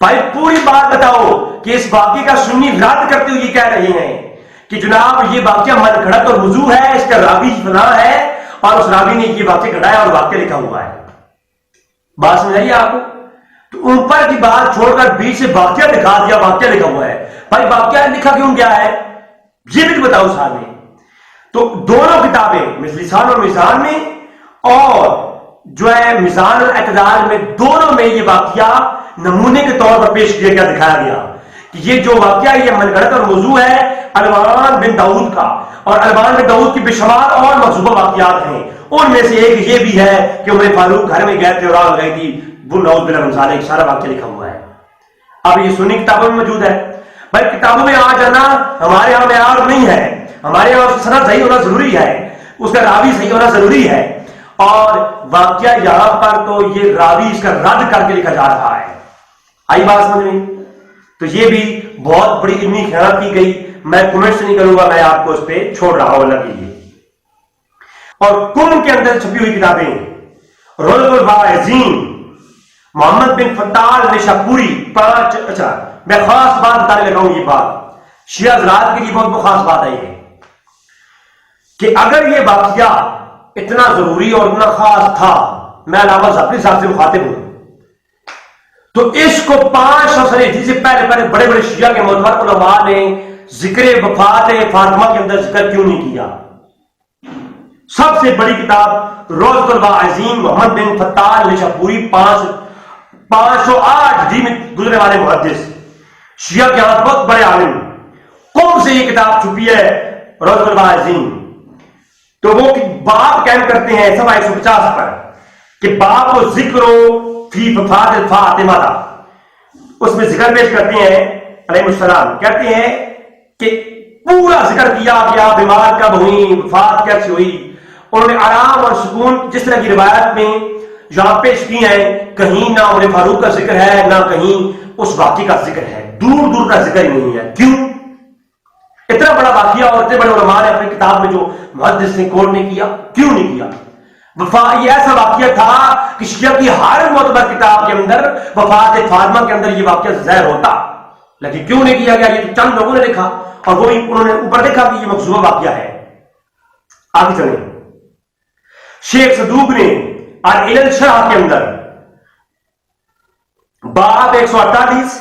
بھائی پوری بات بتاؤ کہ اس واقعے کا سنی رد کرتے ہوئے یہ کہہ رہے ہیں کہ جناب یہ واقعہ من گھڑت اور موضوع ہے، اس کا راوی فلاں ہے اور اس راوی نے یہ واقعہ گھڑایا اور واقعہ لکھا ہوا ہے. بات سمجھ آئیے آپ کو؟ تو اوپر کی بات چھوڑ کر بیچ سے واقعہ دکھا دیا، واقعہ لکھا ہوا ہے. بھائی واقعہ لکھا کیوں گیا ہے یہ بھی بتاؤ سامنے. تو دونوں کتابیں لسان اور میزان میں اور جو ہے میزان اور اعتدال میں دونوں میں یہ واقعہ نمونے کے طور پر پیش کیا گیا، دکھایا گیا کہ یہ جو واقعہ یہ من گھڑت اور موضوع ہے علوان بن داؤد کا، اور علوان بن داؤد کی بے شمار اور مکذوبہ واقعات ہیں. ان میں سے ایک یہ بھی ہے کہ عمر فاروق گھر میں گئے تھے اور آگ گئی تھی، وہ نعوذ باللہ من ذالک سارا واقعہ لکھا ہوا ہے. اب یہ سنی کتابوں میں موجود ہے. بھائی کتابوں میں آ جانا ہمارے یہاں معیار نہیں ہے. ہمارے یہاں سند صحیح ہونا ضروری ہے، اس کا راوی صحیح ہونا ضروری ہے. اور واقعہ یہاں پر تو یہ راوی اس کا رد کر کے لکھا جا رہا ہے. آئی بات سمجھ میں؟ تو یہ بھی بہت بڑی علمی خیانت کی گئی. میں کمنٹ سے نہیں کروں گا، میں آپ کو اس پہ چھوڑ رہا ہوں اللہ کے لیے. اور کم کے اندر چھپی ہوئی کتابیں رولف الواعظین محمد بن فتال نشاپوری 5. اچھا میں خاص بات بتانے لگا ہوں. یہ بات شیعہ حضرات کے لیے بہت خاص بات آئی ہے کہ اگر یہ واقعہ اتنا ضروری اور اتنا خاص تھا، میں علامہ ظفری صاحب سے مخاطب ہوں، تو اس کو 500 سال سے پہلے بڑے بڑے شیعہ کے معتبر علماء نے ذکر وفات فاطمہ کے اندر ذکر کیوں نہیں کیا؟ سب سے بڑی کتاب روضۃ الواعظین محمد بن فتح نشاپوری 508 میں گزرنے والے محدث، شیعہ کے ہاتھ بہت بڑے عالم، قوم سے یہ کتاب چھپی ہے روضۃ الواعظین. تو وہ باب قائم کرتے ہیں صفحہ 150 پر کہ باب کو ذکر فی وفات الفاطمہ تھا. اس میں ذکر پیش کرتے ہیں علیہ السلام، کہتے ہیں کہ پورا ذکر کیا کہ آپ بیمار کب ہوئی، وفات کیسے ہوئی. انہوں نے آرام اور سکون جس طرح کی روایت میں یہاں پیش کی ہیں، کہیں نہ عمر فاروق کا ذکر ہے نہ کہیں اس واقعے کا ذکر ہے، دور دور کا ذکر ہی نہیں ہے. کیوں؟ اتنا بڑا واقعہ اور اتنے بڑے علماء نے اپنی کتاب میں جو محدث نے کوٹ نے کیا، کیوں نہیں کیا؟ یہ ایسا واقعہ تھا کہ شیعہ کی ہر معتبر کتاب کے اندر وفات فاطمہ کے اندر یہ واقعہ ظاہر ہوتا، لیکن کیوں نہیں کیا گیا؟ یہ تو چند لوگوں نے لکھا اور وہ انہوں نے اوپر دیکھا کہ یہ مکذوبہ واقعہ ہے. آگے چلیں. شیخ صدوق نے العلل شرح کے اندر باب 148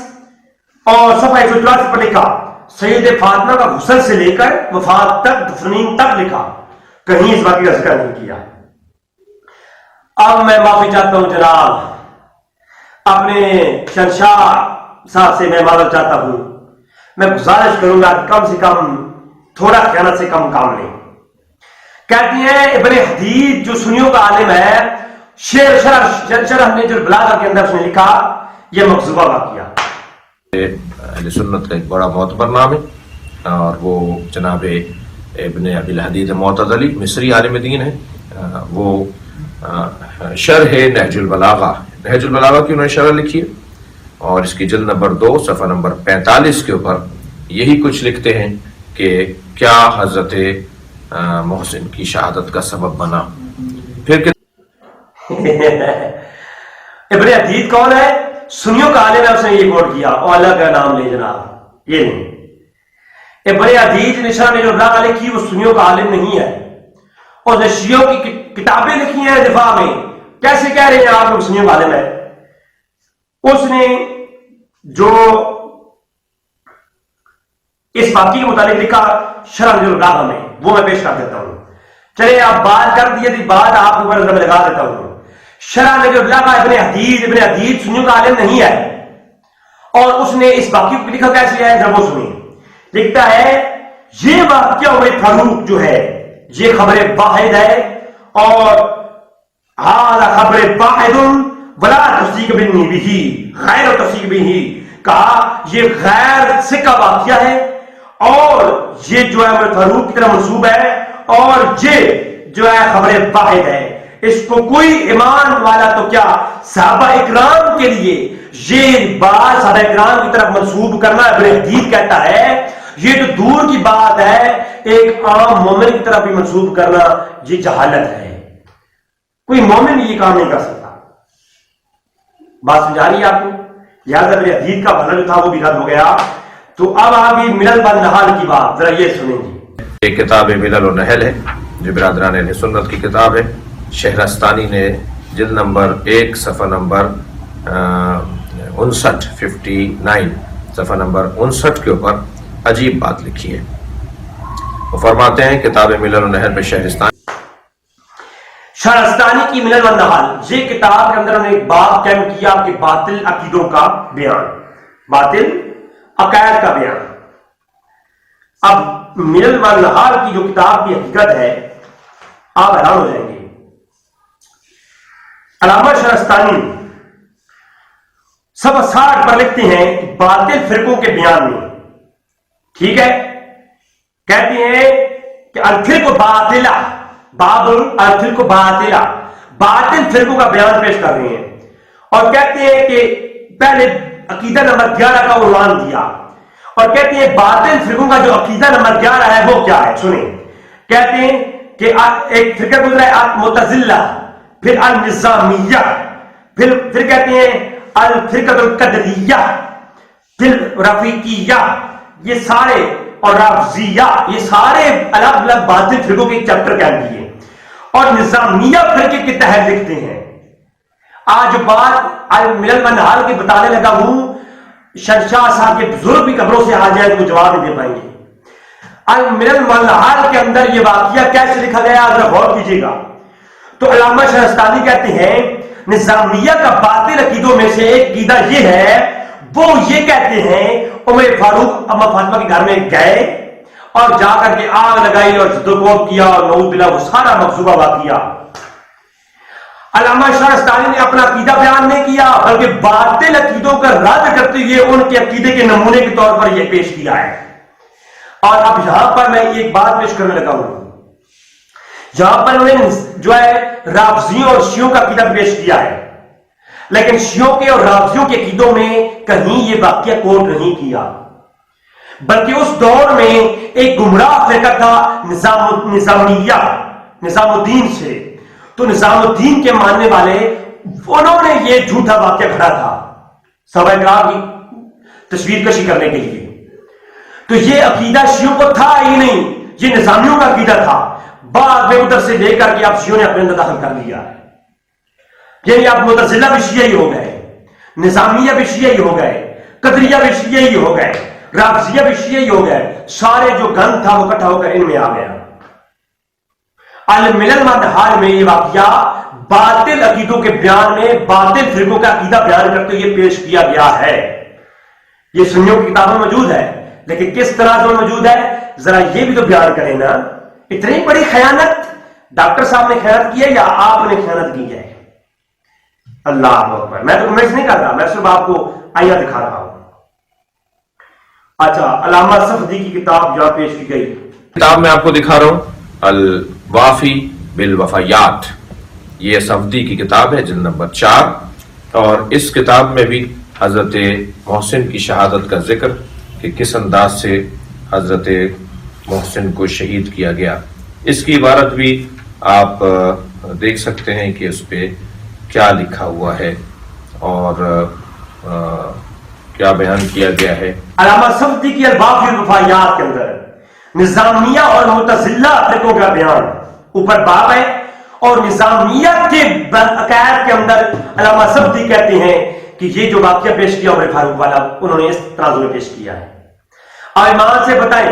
اور صفحہ 184 پر لکھا، سید فاطمہ کا غسل سے لے کر وفات تک دفنین تک لکھا، کہیں اس واقعے کا ذکر نہیں کیا. اب میں معافی چاہتا ہوں جناب، اپنے شہنشاہ صاحب سے میں معذرت چاہتا ہوں. میں گزارش کروں گا کہ کم سے کم تھوڑا خیانت سے کم کام لیں. کہتی ہیں ابن حدید جو سنیوں کا عالم ہے، شعر شرح نے جو بلاغہ کے اندر اس نے لکھا یہ مکذوبہ واقعہ. اہل سنت کا ایک بڑا معتبر نام ہے اور وہ جناب ابن ابی الحدید معتزلی مصری عالم دین ہے. وہ شرح نہج البلاغہ کی انہوں نے شرح لکھی ہے اور اس کی جلد نمبر 2 صفحہ نمبر 45 کے اوپر یہی کچھ لکھتے ہیں کہ کیا حضرت محسن کی شہادت کا سبب بنا. پھر ابن حدید کون ہے؟ سنیوں کا عالم ہے، اس نے یہ کوٹ کیا اور اللہ کا نام لے جناب، یہ نہیں. ابن حدید نے شرح جو بلاغہ لکھی وہ سنیوں کا عالم نہیں ہے، اور نے شیعوں کی کتابیں لکھی ہیں دفاع میں. کیسے کہہ رہے ہیں آپ لوگ سنیوں کا عالم ہے؟ اس نے جو اس واقعے کے متعلق لکھا شرح جو بلاغہ میں، وہ میں پیش کر دیتا ہوں. چلے آپ بات کر دیے تھی، بات آپ کو میں لگا دیتا ہوں. شرح نے جو لکھا ابن حدید سنیوں کا عالم نہیں ہے، اور اس نے اس واقعے کو لکھا کیسے ہے جب وہ سنیں. لکھتا ہے یہ واقعہ عمر فاروق جو ہے یہ خبر واحد ہے، اور خبر واحد ولا تصدیق به غیر تصدیق به، کہا یہ غیر سکہ واقعہ ہے اور یہ جو ہے عمر فاروق کی طرح منسوب ہے، اور یہ جو ہے خبر واحد ہے. اس کو کوئی ایمان والا تو کیا صحابہ اکرام کے لیے یہ بات صحابہ اکرام کی طرف منسوب کرنا ابن حدید کہتا ہے یہ تو دور کی بات ہے، ایک عام مومن کی طرف بھی منسوب کرنا یہ جہالت ہے. کوئی مومن یہ کام نہیں کر سکتا. بات سمجھا رہی ہے آپ کو؟ لہٰذا ابن حدید کا بھلا جو تھا وہ بھی رد ہو گیا. تو اب آپ یہ ملل و نحل کی بات ذرا یہ سنیں گے. یہ کتاب ملل و نحل ہے جو برادران اہل سنت کی کتاب ہے. شہرستانی نے جلد نمبر 1 صفحہ نمبر 59 صفحہ نمبر 59 کے اوپر عجیب بات لکھی ہے. وہ فرماتے ہیں کتاب ملل و نحل میں شہرستانی کی ملل و نحل یہ کتاب کے اندر انہوں نے ایک باب قائم کیا کہ باطل عقیدوں کا بیان، باطل عقائد کا بیان. اب ملل و نحل کی جو کتاب کی حقیقت ہے آپ حیران ہو جائیں گے. علامہ شہرستانی صفحہ 60 پر لکھتے ہیں کہ باطل فرقوں کے بیان میں، ٹھیک ہے، کہتے ہیں کہ الفرق باطلہ باب الفرق باطلہ، باطل فرقوں کا بیان پیش کر رہے ہیں اور کہتے ہیں کہ پہلے عقیدہ نمبر 11 کا عنوان دیا اور کہتے ہیں باطل فرقوں کا جو عقیدہ نمبر 11 ہے وہ کیا ہے. سنیں، کہتے ہیں کہ ایک فرقہ گزرا ہے معتزلہ، پھر النظامیہ، پھر کہتے ہیں الفرقۃ القدریہ، پھر رفیقیہ، یہ سارے، اور رافضیہ، یہ سارے الگ الگ باطل فرقوں کے چیپٹر قائم کیے اور نظامیہ فرقے کے تحت لکھتے ہیں. آج بات ملل و نحل کے بتانے لگا ہوں، شہنشاہ صاحب کے بزرگ بھی قبروں سے آ جائیں تو جواب نہیں دے پائیں گے. الملل والنحال کے اندر یہ واقعہ کیسے لکھا گیا ذرا غور کیجیے گا. تو علامہ شہرستانی کہتے ہیں نظامیہ کا باطل عقیدوں میں سے ایک عقیدہ یہ ہے، وہ یہ کہتے ہیں عمر فاروق اما فاطمہ کے گھر میں گئے اور جا کر کے آگ لگائی اور جدوکوب کیا اور نعوذ باللہ وہ سارا مکذوبہ واقعہ. علامہ شہرستانی نے اپنا عقیدہ بیان نہیں کیا بلکہ باطل عقیدوں کا رد کرتے ہوئے ان کے عقیدے کے نمونے کے طور پر یہ پیش کیا ہے. اور اب یہاں پر میں ایک بات پیش کرنے لگا ہوں. یہاں پر انہوں نے جو ہے رافضیوں اور شیعوں کا عقیدہ پیش کیا ہے، لیکن شیعوں کے اور رافضیوں کے عقیدوں میں کہیں یہ واقعہ کوٹ نہیں کیا، بلکہ اس دور میں ایک گمراہ فرقہ تھا نظامیہ، نظام الدین سے. تو نظام الدین کے ماننے والے انہوں نے یہ جھوٹا واقعہ کھڑا تھا صحابہ کرام کی تصویر کشی کرنے کے لیے. تو یہ عقیدہ شیعوں کو تھا ہی نہیں، یہ نظامیوں کا عقیدہ تھا. بعد میں ادھر سے لے کر کے اب شیعوں نے اپنے اندر داخل کر لیا، یعنی اب معتزلہ بھی شیعہ ہی ہو گئے، نظامیہ بھی شیعہ ہی ہو گئے، قدریہ بھی شیعہ ہی ہو گئے، رافضیہ بھی شیعہ ہی ہو گئے. سارے جو گند تھا وہ اکٹھا ہو کر ان میں آ گیا. الملل والنحال میں یہ واقعہ باطل عقیدوں کے بیان میں باطل فرقوں کا عقیدہ بیان کرتے ہوئے پیش کیا گیا ہے. یہ سنیوں کی کتابوں میں موجود ہے، لیکن کس طرح سے موجود ہے ذرا یہ بھی تو بیان کریں نا. اتنی بڑی خیانت ڈاکٹر صاحب نے خیانت کی ہے یا آپ نے خیانت کی ہے؟ اللہ اکبر. میں تو کمنٹس نہیں کر رہا، میں صرف آپ کو آئیہ دکھا رہا ہوں. اچھا، علامہ صفدی کی کتاب جہاں پیش کی گئی، کتاب میں آپ کو دکھا رہا ہوں الوافی بالوفایات. یہ صفدی کی کتاب ہے، جلد نمبر 4، اور اس کتاب میں بھی حضرت محسن کی شہادت کا ذکر کہ کس انداز سے حضرت محسن کو شہید کیا گیا. اس کی عبارت بھی آپ دیکھ سکتے ہیں کہ اس پہ کیا لکھا ہوا ہے اور کیا بیان کیا گیا ہے. علامہ صفدی کی الوافی بالوفایات کے اندر نظامیہ اور معتزلہ فرقوں کا بیان اوپر باب ہے، اور نظامیہ کے عقائد کے اندر علامہ صفدی کہتے ہیں کہ یہ جو واقعہ پیش کیا عمر فاروق والا انہوں نے اس ترازو میں پیش کیا ہے. اور ایمان سے بتائیں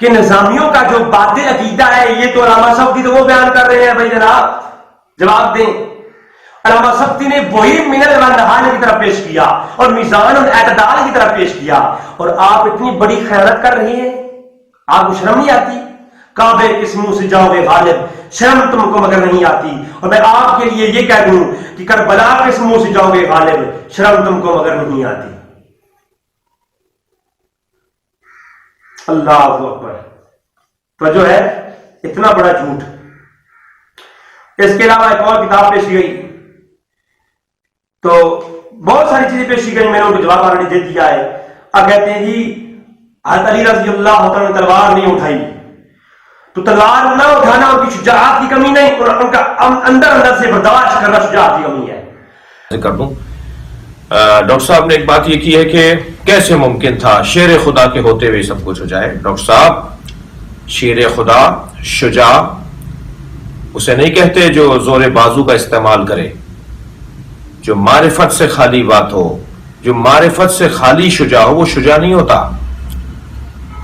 کہ نظامیوں کا جو باطل عقیدہ ہے یہ تو علامہ صفدی تو وہ بیان کر رہے ہیں. بھائی جناب جواب دیں. علامہ صفدی نے وہی ملل والنحال کی طرف پیش کیا اور میزان الاعتدال کی طرف پیش کیا، اور آپ اتنی بڑی خیانت کر رہے ہیں. آپ کو شرم نہیں آتی؟ کعبے کس منہ سے جاؤ گے غالب، شرم تم کو مگر نہیں آتی. اور میں آپ کے لیے یہ کہہ دوں کہ کربلا کس منہ سے جاؤ گے غالب، شرم تم کو مگر نہیں آتی. اللہ اکبر. تو جو ہے اتنا بڑا جھوٹ. اس کے علاوہ ایک اور کتاب پیش کی گئی، تو بہت ساری چیزیں پیش کی گئی، میں نے ان کو جواب آلریڈی دے دیا ہے. اب کہتے ہیں جی حضرت علی رضی اللہ عنہ نے تلوار نہیں اٹھائی، تو تلوار نہ اٹھانا ان کی شجاعت کی کمی نہیں، ان کا اندر سے برداشت کرنا شجاعت کی کمی ہے. کر دوں ڈاکٹر صاحب نے ایک بات یہ کی ہے کہ کیسے ممکن تھا شیر خدا کے ہوتے ہوئے سب کچھ ہو جائے. ڈاکٹر صاحب شیر خدا شجاع اسے نہیں کہتے جو زور بازو کا استعمال کرے، جو معرفت سے خالی بات ہو، جو معرفت سے خالی شجاع ہو وہ شجاع نہیں ہوتا.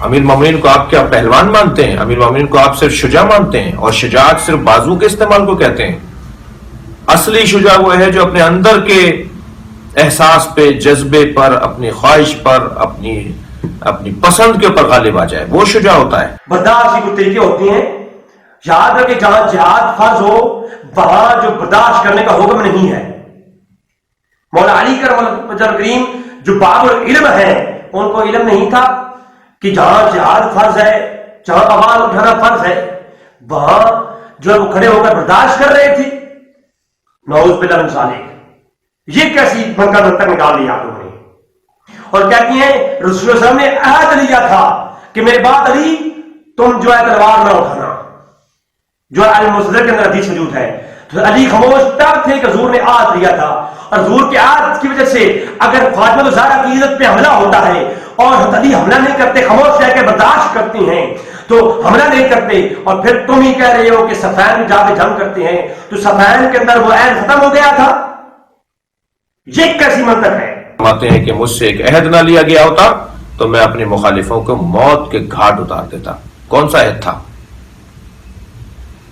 امیر مومنین کو آپ کیا پہلوان مانتے ہیں؟ امیر مومنین کو آپ صرف شجاع مانتے ہیں، اور شجاعت صرف بازو کے استعمال کو کہتے ہیں. اصلی شجاع وہ ہے جو اپنے اندر کے احساس پہ، جذبے پر، اپنی خواہش پر، اپنی پسند کے اوپر غالب آ جائے، وہ شجاع ہوتا ہے. برداشت کی کچھ طریقے ہوتے ہیں. یاد رکھے جہاں جہاد فرض ہو وہاں جو برداشت کرنے کا حکم نہیں ہے. مولا علی کریم جو باب العلم ہے ان کو علم نہیں تھا کہ جہاں جہاد فرض ہے، جہاں آواز اٹھانا فرض ہے، وہاں جو ہے وہ کھڑے ہو کر برداشت کر رہے تھے. نعوذ باللہ من ذالک. یہ کیسی بنکا منتر نکال لیا آپ لوگوں نے. اور کہتی ہیں رسول اللہ صلی اللہ علیہ وسلم نے عہد لیا تھا کہ میرے بعد علی تم جو ہے تلوار نہ اٹھانا، جو المسلم کے اندر حدیث موجود ہے. تو علی خاموش تب تھے کہ حضور نے عہد لیا تھا، اور حضور کے عہد کی وجہ سے اگر فاطمہ الزہرا کی عزت پہ حملہ ہوتا ہے اور علی حملہ نہیں کرتے، خاموش رہ کے برداشت کرتے ہیں، تو حملہ نہیں کرتے، اور پھر تم ہی کہہ رہے ہو کہ صفین میں جا کے جنگ کرتے ہیں، تو صفین کے اندر وہ عہد ختم ہو گیا تھا. یہ کیسی منطق ہے؟ فرماتے ہیں کہ مجھ سے ایک عہد نہ لیا گیا ہوتا تو میں اپنے مخالفوں کو موت کے گھاٹ اتار دیتا. کون سا عہد تھا؟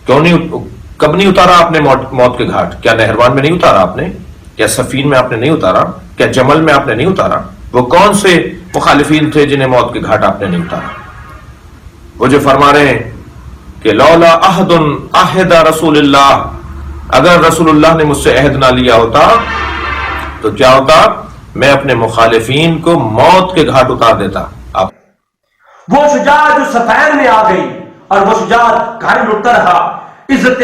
کب نہیں اتارا آپ نے موت کے گھاٹ؟ کیا نہروان میں نہیں اتارا آپ نے؟ کیا صفین میں آپ نے نہیں اتارا؟ کیا جمل میں آپ نے نہیں اتارا؟ وہ کون سے مخالفین تھے جنہیں موت کے گھاٹ آپ نے نہیں اتارا؟ وہ جو فرما رہے ہیں کہ لولا عہد عہد رسول اللہ، اگر رسول اللہ نے مجھ سے عہد نہ لیا ہوتا تو کیا ہوتا؟ میں اپنے مخالفین کو موت کے گھاٹ اتار دیتا. وہ شجاعت جو صفین میں آ گئی اور وہ شجاعت گھر لٹتا رہا، عزت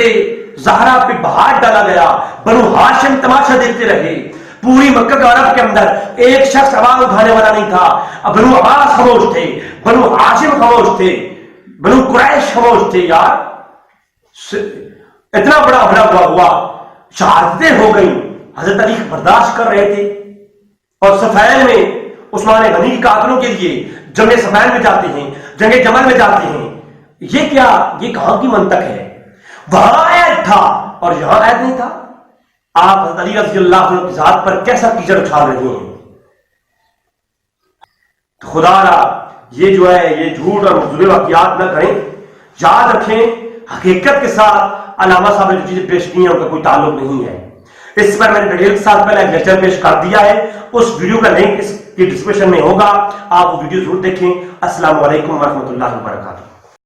زہرا پہ بہار ڈالا گیا، بنو ہاشم تماشا دیکھتے رہے. پوری مکہ کے عرب کے اندر ایک شخص آواز اٹھانے والا نہیں تھا. بنو عباس خاموش تھے، بنو ہاشم خاموش تھے، بنو قریش خاموش تھے. یار اتنا بڑا حملہ ہوا، شہادتیں ہو گئیں، حضرت علی برداشت کر رہے تھے. اور صفین میں عثمان غنی کے قاتلوں کے لیے جنگ صفین میں جاتے ہیں، جنگ جمل میں جاتے ہیں. یہ کیا، یہ کہاں کی منطق ہے؟ وہاں عہد تھا اور یہاں عہد نہیں تھا. آپ حضرت علی رضی اللہ عنہ کی ذات پر کیسا کیچڑ اچھال رہے ہیں. خدا را یہ جو ہے یہ جھوٹ اور مزدور واقعات نہ کریں. یاد رکھیں حقیقت کے ساتھ علامہ صاحب نے جو چیزیں پیش کی ہیں ان کا کوئی تعلق نہیں ہے. اس پر میں نے ڈیٹیل کے ساتھ پہلے ایک لیکچر پیش کر دیا ہے، اس ویڈیو کا لنک اس کی ڈسکرپشن میں ہوگا، آپ وہ ویڈیو ضرور دیکھیں. السلام علیکم ورحمۃ اللہ وبرکاتہ.